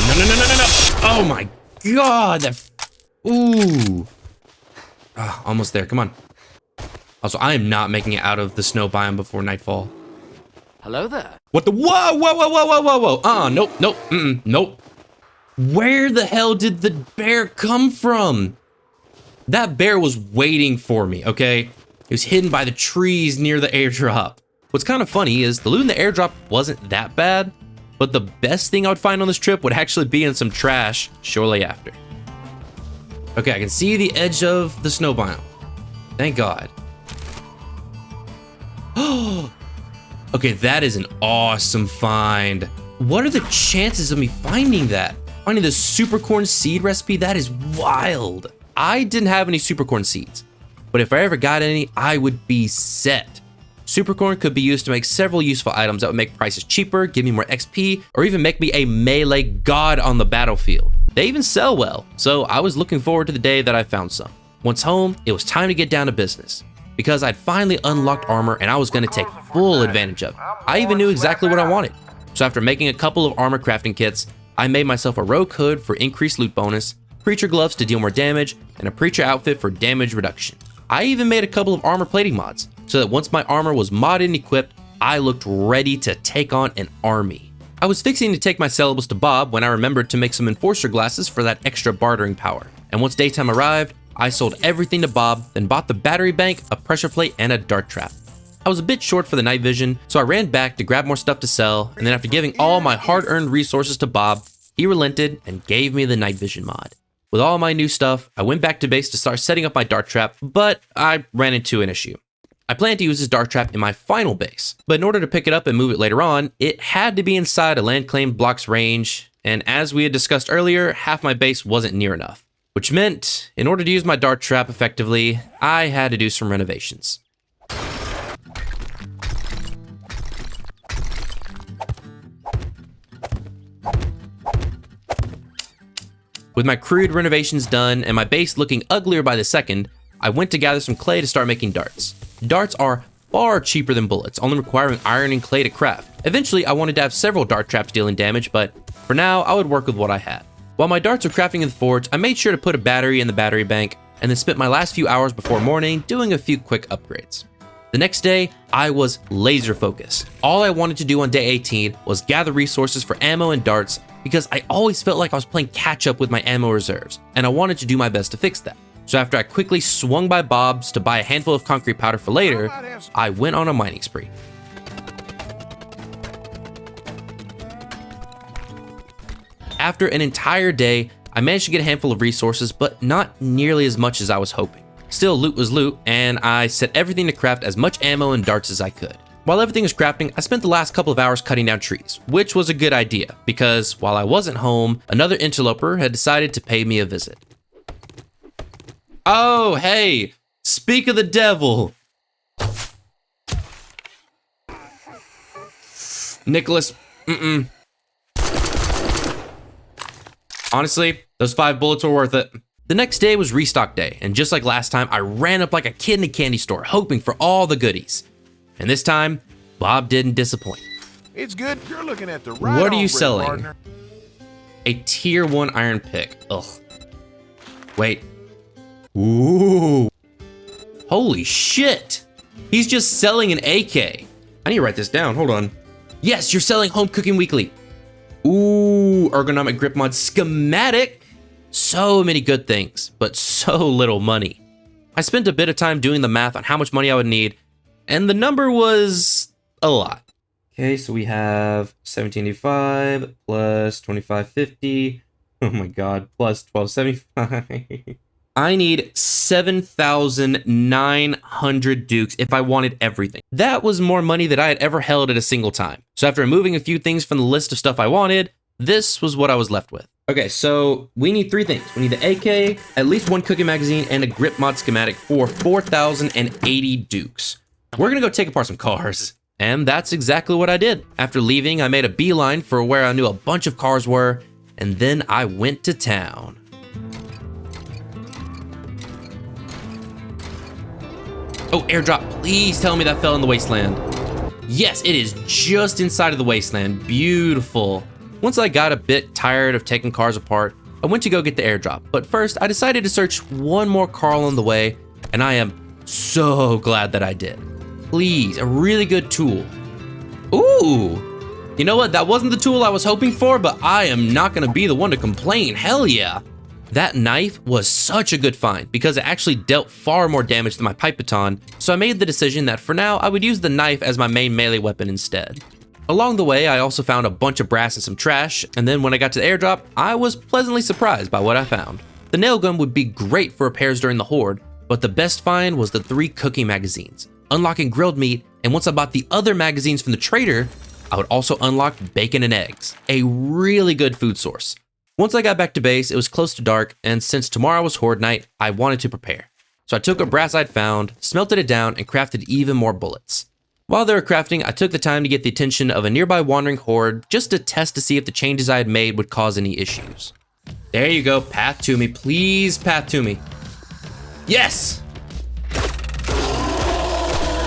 Speaker 1: No. Oh my God, that, ooh. Almost there, come on. Also, I am not making it out of the snow biome before nightfall.
Speaker 2: Hello there.
Speaker 1: What the, whoa. Nope. Where the hell did the bear come from? That bear was waiting for me, okay? He was hidden by the trees near the airdrop. What's kind of funny is the loot in the airdrop wasn't that bad, but the best thing I would find on this trip would actually be in some trash shortly after. Okay, I can see the edge of the snow biome. Thank God. Oh, okay, that is an awesome find. What are the chances of me finding that? Finding the supercorn seed recipe, that is wild. I didn't have any supercorn seeds, but if I ever got any, I would be set. Supercorn could be used to make several useful items that would make prices cheaper, give me more XP, or even make me a melee god on the battlefield. They even sell well, so I was looking forward to the day that I found some. Once home, it was time to get down to business, because I'd finally unlocked armor and I was going to take full advantage of it. I even knew exactly what I wanted. So after making a couple of armor crafting kits, I made myself a rogue hood for increased loot bonus, preacher gloves to deal more damage, and a preacher outfit for damage reduction. I even made a couple of armor plating mods, so that once my armor was modded and equipped, I looked ready to take on an army. I was fixing to take my sellables to Bob when I remembered to make some enforcer glasses for that extra bartering power. And once daytime arrived, I sold everything to Bob, then bought the battery bank, a pressure plate, and a dart trap. I was a bit short for the night vision, so I ran back to grab more stuff to sell, and then after giving all my hard-earned resources to Bob, he relented and gave me the night vision mod. With all my new stuff, I went back to base to start setting up my dart trap, but I ran into an issue. I planned to use this dart trap in my final base, but in order to pick it up and move it later on, it had to be inside a land claim block's range, and as we had discussed earlier, half my base wasn't near enough, which meant, in order to use my dart trap effectively, I had to do some renovations. With my crude renovations done and my base looking uglier by the second, I went to gather some clay to start making darts. Darts are far cheaper than bullets, only requiring iron and clay to craft. Eventually, I wanted to have several dart traps dealing damage, but for now, I would work with what I had. While my darts are crafting in the forge, I made sure to put a battery in the battery bank, and then spent my last few hours before morning doing a few quick upgrades. The next day, I was laser focused. All I wanted to do on day 18 was gather resources for ammo and darts, because I always felt like I was playing catch up with my ammo reserves, and I wanted to do my best to fix that. So after I quickly swung by Bob's to buy a handful of concrete powder for later, I went on a mining spree. After an entire day, I managed to get a handful of resources, but not nearly as much as I was hoping. Still, loot was loot, and I set everything to craft as much ammo and darts as I could. While everything was crafting, I spent the last couple of hours cutting down trees, which was a good idea, because while I wasn't home, another interloper had decided to pay me a visit. Oh, hey, speak of the devil. Nicholas, Honestly, those 5 bullets were worth it. The next day was restock day, and just like last time, I ran up like a kid in a candy store, hoping for all the goodies. And this time, Bob didn't disappoint.
Speaker 3: It's good. You're looking at the right.
Speaker 1: What are you selling?
Speaker 3: Partner.
Speaker 1: A tier 1 iron pick. Ugh. Wait. Ooh. Holy shit. He's just selling an AK. I need to write this down. Hold on. Yes, you're selling Home Cooking Weekly. Ooh, ergonomic grip mod schematic. So many good things, but so little money. I spent a bit of time doing the math on how much money I would need, and the number was a lot. Okay, so we have 1785 plus 2550. Oh my god, plus 1275. I need 7,900 dukes if I wanted everything. That was more money than I had ever held at a single time. So after removing a few things from the list of stuff I wanted, this was what I was left with. Okay, so we need 3 things. We need the AK, at least 1 cooking magazine, and a grip mod schematic for 4,080 dukes. We're gonna go take apart some cars. And that's exactly what I did. After leaving, I made a beeline for where I knew a bunch of cars were, and then I went to town. Oh, airdrop, please tell me that fell in the wasteland. Yes, it is just inside of the wasteland. Beautiful. Once I got a bit tired of taking cars apart, I went to go get the airdrop. But first, I decided to search one more car on the way, and I am so glad that I did. Please, a really good tool. Ooh, you know what? That wasn't the tool I was hoping for, but I am not gonna be the one to complain. Hell yeah. That knife was such a good find because it actually dealt far more damage than my pipe baton, so I made the decision that for now I would use the knife as my main melee weapon instead. Along the way, I also found a bunch of brass and some trash, and then when I got to the airdrop, I was pleasantly surprised by what I found. The nail gun would be great for repairs during the horde, but the best find was the 3 cooking magazines, unlocking grilled meat, and once I bought the other magazines from the trader, I would also unlock bacon and eggs, a really good food source. Once I got back to base, it was close to dark, and since tomorrow was horde night, I wanted to prepare. So I took what brass I'd found, smelted it down, and crafted even more bullets. While they were crafting, I took the time to get the attention of a nearby wandering horde just to test to see if the changes I had made would cause any issues. There you go, path to me, please path to me. Yes!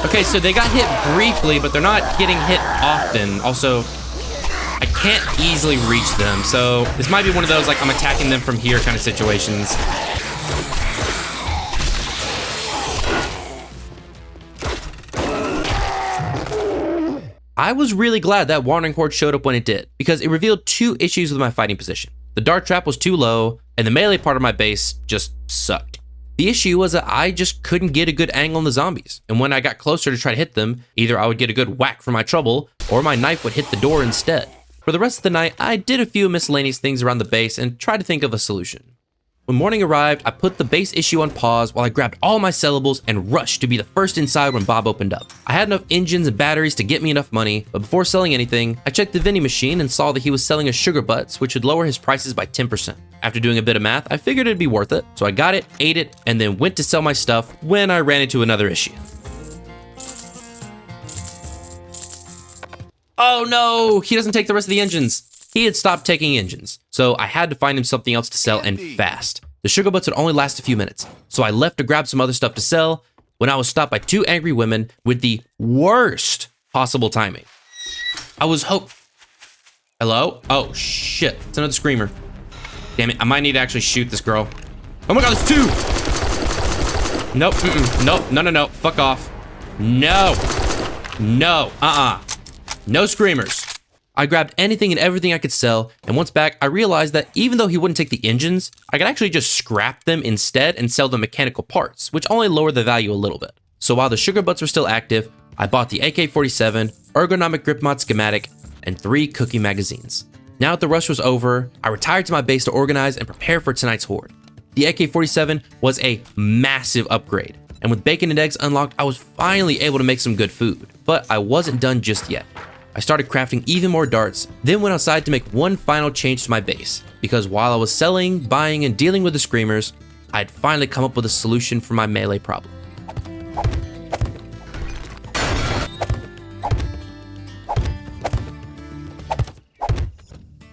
Speaker 1: Okay, so they got hit briefly, but they're not getting hit often. Also, I can't easily reach them, so this might be one of those like I'm attacking them from here kind of situations. I was really glad that wandering horde showed up when it did, because it revealed 2 issues with my fighting position. The dart trap was too low, and the melee part of my base just sucked. The issue was that I just couldn't get a good angle on the zombies, and when I got closer to try to hit them, either I would get a good whack for my trouble, or my knife would hit the door instead. For the rest of the night, I did a few miscellaneous things around the base and tried to think of a solution. When morning arrived, I put the base issue on pause while I grabbed all my sellables and rushed to be the first inside when Bob opened up. I had enough engines and batteries to get me enough money, but before selling anything, I checked the vending machine and saw that he was selling us sugar butts, which would lower his prices by 10%. After doing a bit of math, I figured it'd be worth it, so I got it, ate it, and then went to sell my stuff when I ran into another issue. Oh no, he doesn't take the rest of the engines. He had stopped taking engines, so I had to find him something else to sell and fast. The sugar butts would only last a few minutes, so I left to grab some other stuff to sell when I was stopped by 2 angry women with the worst possible timing. I was Hello? Oh shit, it's another screamer. Damn it, I might need to actually shoot this girl. Oh my god, there's 2! Nope, nope, no, fuck off. No, no, no screamers. I grabbed anything and everything I could sell, and once back, I realized that even though he wouldn't take the engines, I could actually just scrap them instead and sell the mechanical parts, which only lowered the value a little bit. So while the sugar butts were still active, I bought the AK-47, ergonomic grip mod schematic, and 3 cookie magazines. Now that the rush was over, I retired to my base to organize and prepare for tonight's horde. The AK-47 was a massive upgrade, and with bacon and eggs unlocked, I was finally able to make some good food. But I wasn't done just yet. I started crafting even more darts, then went outside to make one final change to my base, because while I was selling, buying, and dealing with the screamers, I had finally come up with a solution for my melee problem.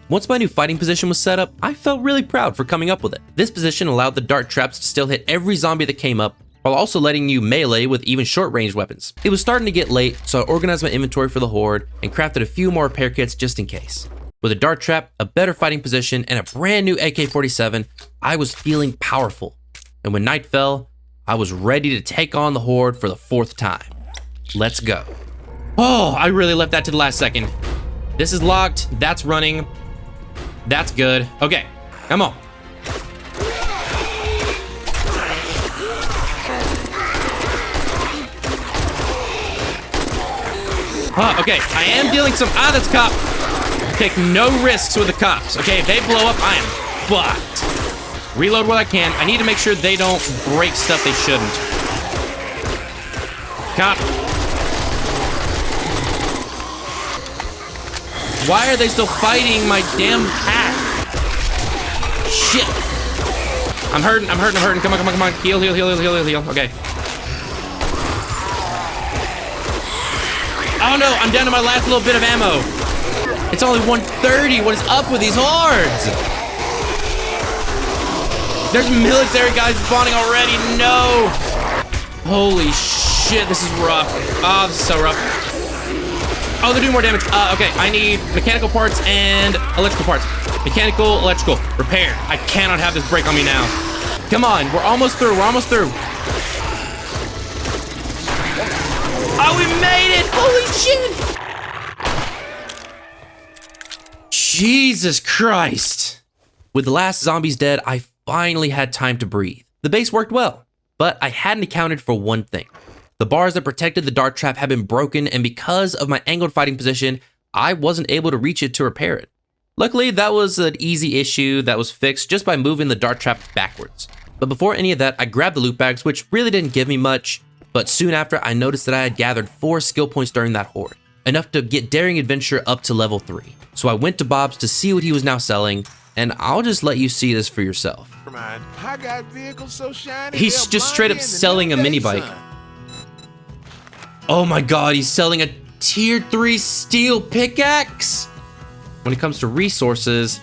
Speaker 1: Once my new fighting position was set up, I felt really proud for coming up with it. This position allowed the dart traps to still hit every zombie that came up, while also letting you melee with even short-range weapons. It was starting to get late, so I organized my inventory for the horde and crafted a few more repair kits just in case. With a dart trap, a better fighting position, and a brand new AK-47, I was feeling powerful. And when night fell, I was ready to take on the horde for the 4th time. Let's go. Oh, I really left that to the last second. This is locked, that's running. That's good. Okay, come on. Okay, I am dealing some, that's a cop. Take no risks with the cops. Okay, if they blow up, I am fucked. Reload what I can. I need to make sure they don't break stuff they shouldn't. Cop. Why are they still fighting my damn hat? Shit. I'm hurting. Come on. Heal. Okay. Oh no, I'm down to my last little bit of ammo. It's only 130. What is up with these hordes? There's military guys spawning already. No. Holy shit, this is rough. Oh, this is so rough. Oh, they're doing more damage. Okay, I need mechanical parts and electrical parts. Mechanical, electrical, repair. I cannot have this break on me now. Come on, we're almost through. Oh, we made it! Holy shit! Jesus Christ. With the last zombies dead, I finally had time to breathe. The base worked well, but I hadn't accounted for one thing. The bars that protected the dart trap had been broken, and because of my angled fighting position, I wasn't able to reach it to repair it. Luckily, that was an easy issue that was fixed just by moving the dart trap backwards. But before any of that, I grabbed the loot bags, which really didn't give me much, but soon after, I noticed that I had gathered 4 skill points during that horde, enough to get Daring Adventure up to level 3. So I went to Bob's to see what he was now selling, and I'll just let you see this for yourself.
Speaker 3: I got vehicles so shiny.
Speaker 1: He's just straight up selling a mini bike. Oh my god, he's selling a tier 3 steel pickaxe. When it comes to resources,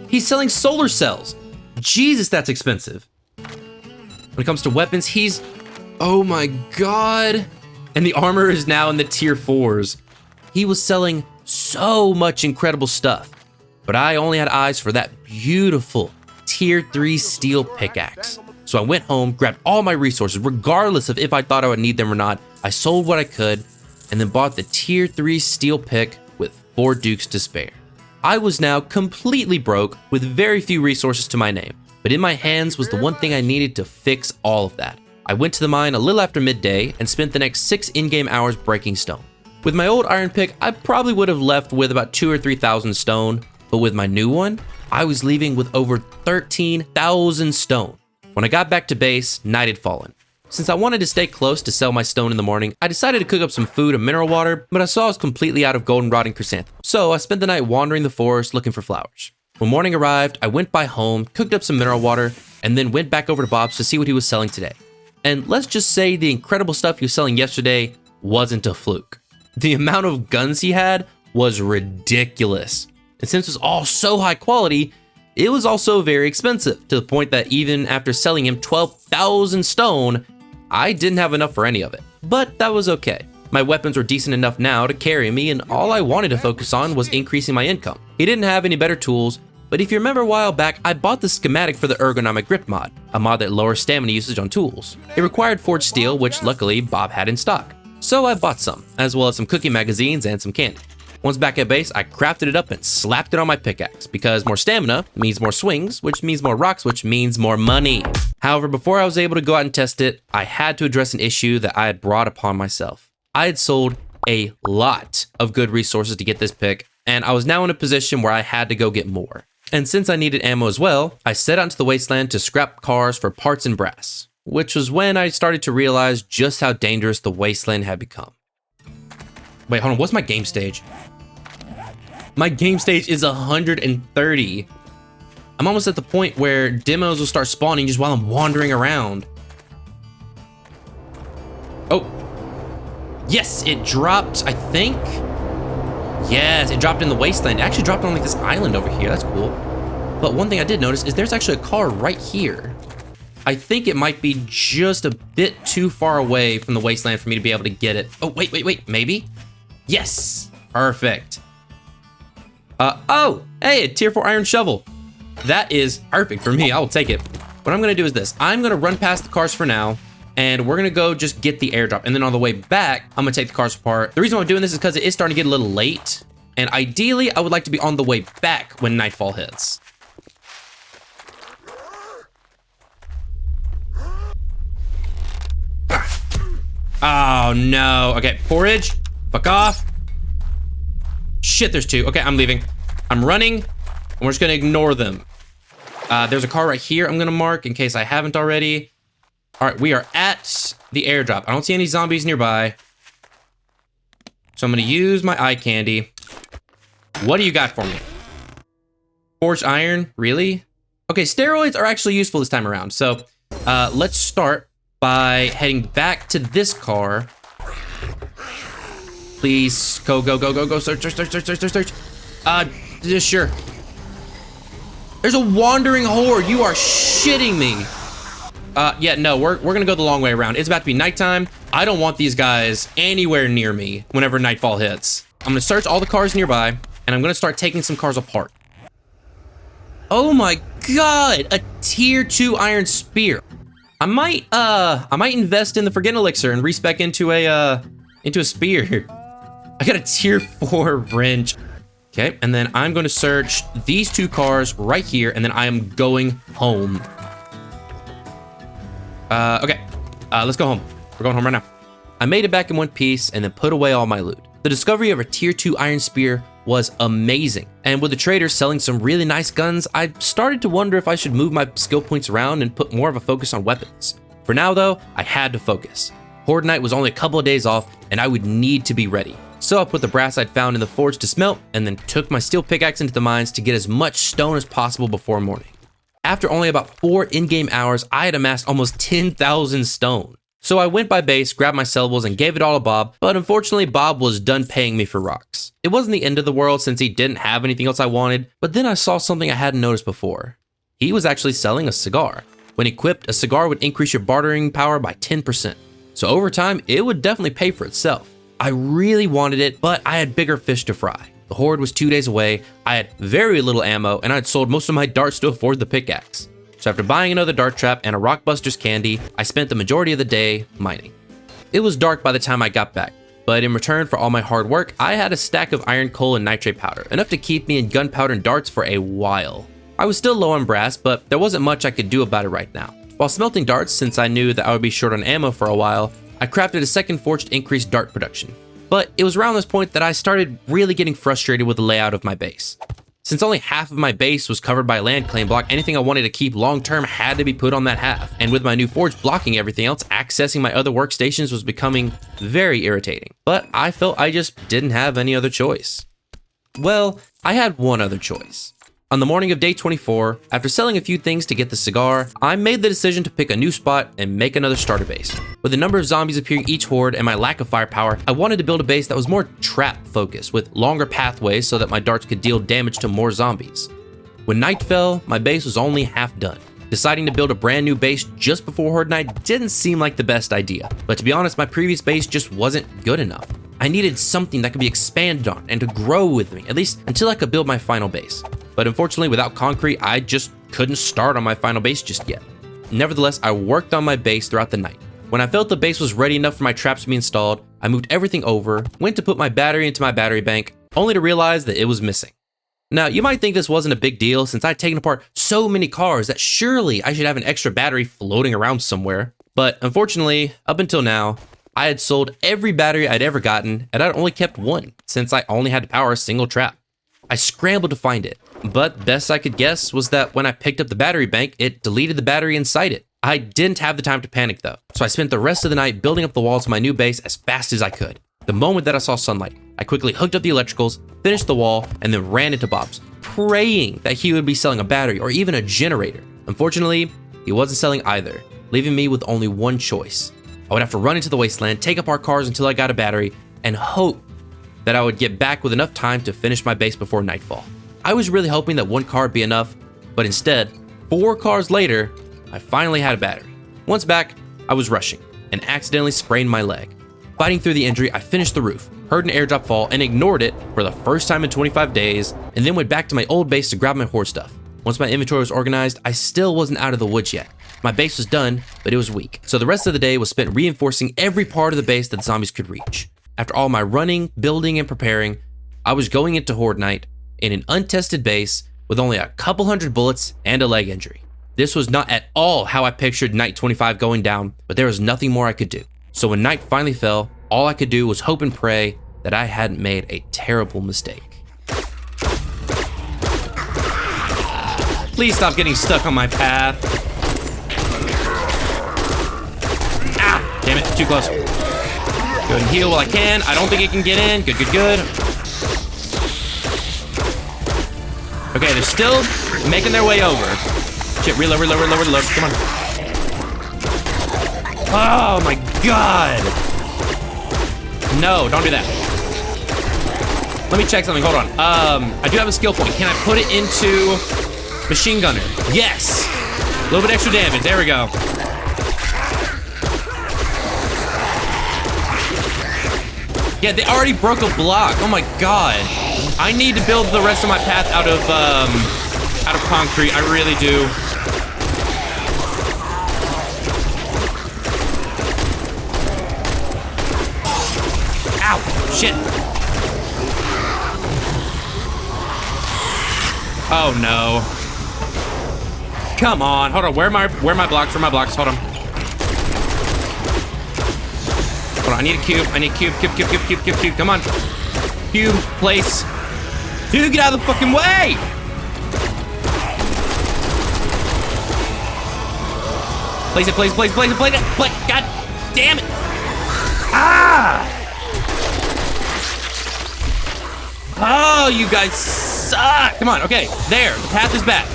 Speaker 1: he's selling solar cells. Jesus, that's expensive. When it comes to weapons, he's... Oh my god. And the armor is now in the tier 4s. He was selling so much incredible stuff, but I only had eyes for that beautiful tier 3 steel pickaxe. So I went home, grabbed all my resources, regardless of if I thought I would need them or not. I sold what I could, and then bought the tier 3 steel pick with 4 dukes to spare. I was now completely broke with very few resources to my name, but in my hands was the one thing I needed to fix all of that. I went to the mine a little after midday and spent the next 6 in-game hours breaking stone. With my old iron pick, I probably would have left with about 2,000 or 3,000 stone, but with my new one, I was leaving with over 13,000 stone. When I got back to base, night had fallen. Since I wanted to stay close to sell my stone in the morning, I decided to cook up some food and mineral water, but I saw I was completely out of goldenrod and chrysanthemum. So I spent the night wandering the forest looking for flowers. When morning arrived, I went by home, cooked up some mineral water, and then went back over to Bob's to see what he was selling today. And let's just say the incredible stuff he was selling yesterday wasn't a fluke. The amount of guns he had was ridiculous. And since it was all so high quality, it was also very expensive, to the point that even after selling him 12,000 stone, I didn't have enough for any of it. But that was okay. My weapons were decent enough now to carry me, and all I wanted to focus on was increasing my income. He didn't have any better tools, but if you remember a while back, I bought the schematic for the ergonomic grip mod, a mod that lowers stamina usage on tools. It required forged steel, which luckily Bob had in stock. So I bought some, as well as some cookie magazines and some candy. Once back at base, I crafted it up and slapped it on my pickaxe because more stamina means more swings, which means more rocks, which means more money. However, before I was able to go out and test it, I had to address an issue that I had brought upon myself. I had sold a lot of good resources to get this pick, and I was now in a position where I had to go get more. And since I needed ammo as well, I set out into the wasteland to scrap cars for parts and brass, which was when I started to realize just how dangerous the wasteland had become. Wait, hold on, what's my game stage? My game stage is 130. I'm almost at the point where demos will start spawning just while I'm wandering around. Oh. Yes, it dropped, I think. Yes, it dropped in the wasteland. It actually dropped on like this island over here. That's cool. But one thing I did notice is there's actually a car right here. I think it might be just a bit too far away from the wasteland for me to be able to get it. Oh, wait, maybe? Yes, perfect. Oh, hey, a tier 4 iron shovel. That is perfect for me. I will take it. What I'm gonna do is this. I'm gonna run past the cars for now, and we're gonna go just get the airdrop. And then on the way back, I'm gonna take the cars apart. The reason why I'm doing this is because it is starting to get a little late. And ideally, I would like to be on the way back when nightfall hits. Oh no, okay, porridge, fuck off. Shit, there's two. Okay, I'm leaving. I'm running, and we're just gonna ignore them. There's a car right here I'm gonna mark in case I haven't already. All right, we are at the airdrop. I don't see any zombies nearby. So I'm gonna use my eye candy. What do you got for me? Forged iron, really? Okay, steroids are actually useful this time around. So let's start by heading back to this car. Please, go, search. Sure. There's a wandering horde. You are shitting me. Yeah, no, we're gonna go the long way around. It's about to be nighttime. I don't want these guys anywhere near me whenever nightfall hits. I'm gonna search all the cars nearby, and I'm gonna start taking some cars apart. Oh my God, a tier 2 iron spear. I might invest in the Forget Elixir and respec into a spear. I got a tier 4 wrench. Okay, and then I'm going to search these two cars right here, and then I am going home. Okay, let's go home. We're going home right now. I made it back in one piece and then put away all my loot. The discovery of a tier 2 iron spear was amazing. And with the traders selling some really nice guns, I started to wonder if I should move my skill points around and put more of a focus on weapons. For now though, I had to focus. Horde Night was only a couple of days off and I would need to be ready. So I put the brass I'd found in the forge to smelt and then took my steel pickaxe into the mines to get as much stone as possible before morning. After only about 4 in-game hours, I had amassed almost 10,000 stone. So I went by base, grabbed my sellables, and gave it all to Bob, but unfortunately Bob was done paying me for rocks. It wasn't the end of the world since he didn't have anything else I wanted, but then I saw something I hadn't noticed before. He was actually selling a cigar. When equipped, a cigar would increase your bartering power by 10%. So over time, it would definitely pay for itself. I really wanted it, but I had bigger fish to fry. The horde was 2 days away, I had very little ammo, and I'd sold most of my darts to afford the pickaxe. So after buying another dart trap and a Rockbuster's candy, I spent the majority of the day mining. It was dark by the time I got back, but in return for all my hard work, I had a stack of iron coal and nitrate powder, enough to keep me in gunpowder and darts for a while. I was still low on brass, but there wasn't much I could do about it right now. While smelting darts, since I knew that I would be short on ammo for a while, I crafted a second forge to increase dart production. But it was around this point that I started really getting frustrated with the layout of my base. Since only half of my base was covered by a land claim block, anything I wanted to keep long term had to be put on that half. And with my new forge blocking everything else, accessing my other workstations was becoming very irritating. But I felt I just didn't have any other choice. Well, I had one other choice. On the morning of day 24, after selling a few things to get the cigar, I made the decision to pick a new spot and make another starter base. With the number of zombies appearing each horde and my lack of firepower, I wanted to build a base that was more trap focused with longer pathways so that my darts could deal damage to more zombies. When night fell, my base was only half done. Deciding to build a brand new base just before Horde Night didn't seem like the best idea, but to be honest, my previous base just wasn't good enough. I needed something that could be expanded on and to grow with me, at least until I could build my final base. But unfortunately, without concrete, I just couldn't start on my final base just yet. Nevertheless, I worked on my base throughout the night. When I felt the base was ready enough for my traps to be installed, I moved everything over, went to put my battery into my battery bank, only to realize that it was missing. Now, you might think this wasn't a big deal since I'd taken apart so many cars that surely I should have an extra battery floating around somewhere. But unfortunately, up until now, I had sold every battery I'd ever gotten, and I'd only kept one since I only had to power a single trap. I scrambled to find it, but best I could guess was that when I picked up the battery bank, it deleted the battery inside it. I didn't have the time to panic though, so I spent the rest of the night building up the walls of my new base as fast as I could. The moment that I saw sunlight, I quickly hooked up the electricals, finished the wall, and then ran into Bob's, praying that he would be selling a battery or even a generator. Unfortunately, he wasn't selling either, leaving me with only one choice. I would have to run into the wasteland, take up our cars until I got a battery, and hope that I would get back with enough time to finish my base before nightfall. I was really hoping that one car would be enough, but instead, 4 cars later, I finally had a battery. Once back, I was rushing and accidentally sprained my leg. Fighting through the injury, I finished the roof, heard an airdrop fall, and ignored it for the first time in 25 days, and then went back to my old base to grab my horde stuff. Once my inventory was organized, I still wasn't out of the woods yet. My base was done, but it was weak. So the rest of the day was spent reinforcing every part of the base that the zombies could reach. After all my running, building, and preparing, I was going into horde night in an untested base with only a couple hundred bullets and a leg injury. This was not at all how I pictured night 25 going down, but there was nothing more I could do. So when night finally fell, all I could do was hope and pray that I hadn't made a terrible mistake. Please stop getting stuck on my path. Ah, damn it, too close. Go ahead and heal while I can. I don't think it can get in. Good, good, good. Okay, they're still making their way over. Shit, reload, reload, reload, reload. Come on. Oh my god. No, don't do that. Let me check something, hold on. I do have a skill point. Can I put it into machine gunner? Yes. A little bit extra damage, there we go. Yeah, they already broke a block. Oh my god. I need to build the rest of my path out of concrete. I really do. Ow! Shit. Oh no. Come on. Hold on. Where are my blocks? Where are my blocks? Hold on. Hold on. I need a cube. I need a cube. Cube. Come on. Cube, place. Dude, get out of the fucking way! Place it, place it, place it, place it, place it, place it. God damn it! Ah! Oh, you guys suck! Come on, okay, there. The path is back.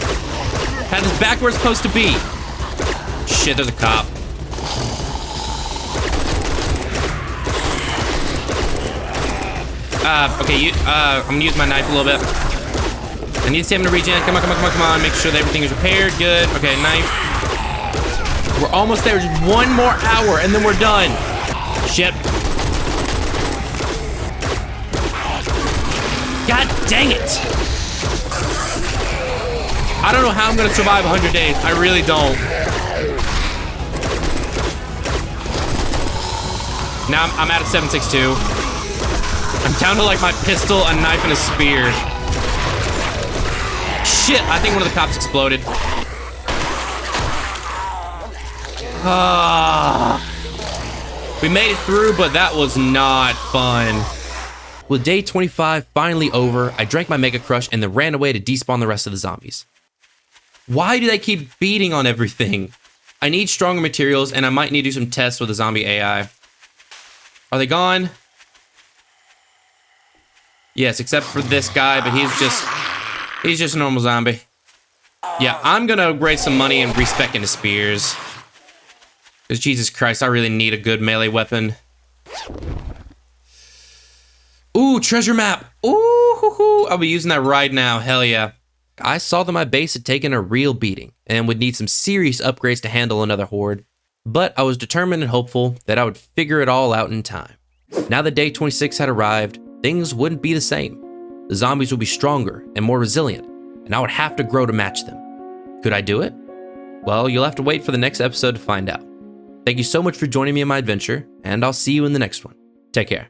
Speaker 1: Path is back where it's supposed to be. Shit, there's a cop. Okay, I'm gonna use my knife a little bit. I need stamina to regen. Come on, come on, come on, come on. Make sure that everything is repaired. Good. Okay, knife. We're almost there. Just one more hour, and then we're done. Shit. God dang it. I don't know how I'm gonna survive 100 days. I really don't. Now I'm at a 762. I'm down to like my pistol, a knife, and a spear. Shit, I think one of the cops exploded. We made it through, but that was not fun. With day 25 finally over, I drank my Mega Crush and then ran away to despawn the rest of the zombies. Why do they keep beating on everything? I need stronger materials, and I might need to do some tests with the zombie AI. Are they gone? Yes, except for this guy, but he's just a normal zombie. Yeah, I'm gonna raise some money and respec into spears. Because Jesus Christ, I really need a good melee weapon. Ooh, treasure map. Ooh, hoo, hoo. I'll be using that right now, hell yeah. I saw that my base had taken a real beating and would need some serious upgrades to handle another horde, but I was determined and hopeful that I would figure it all out in time. Now that day 26 had arrived, things wouldn't be the same. The zombies would be stronger and more resilient, and I would have to grow to match them. Could I do it? Well, you'll have to wait for the next episode to find out. Thank you so much for joining me in my adventure, and I'll see you in the next one. Take care.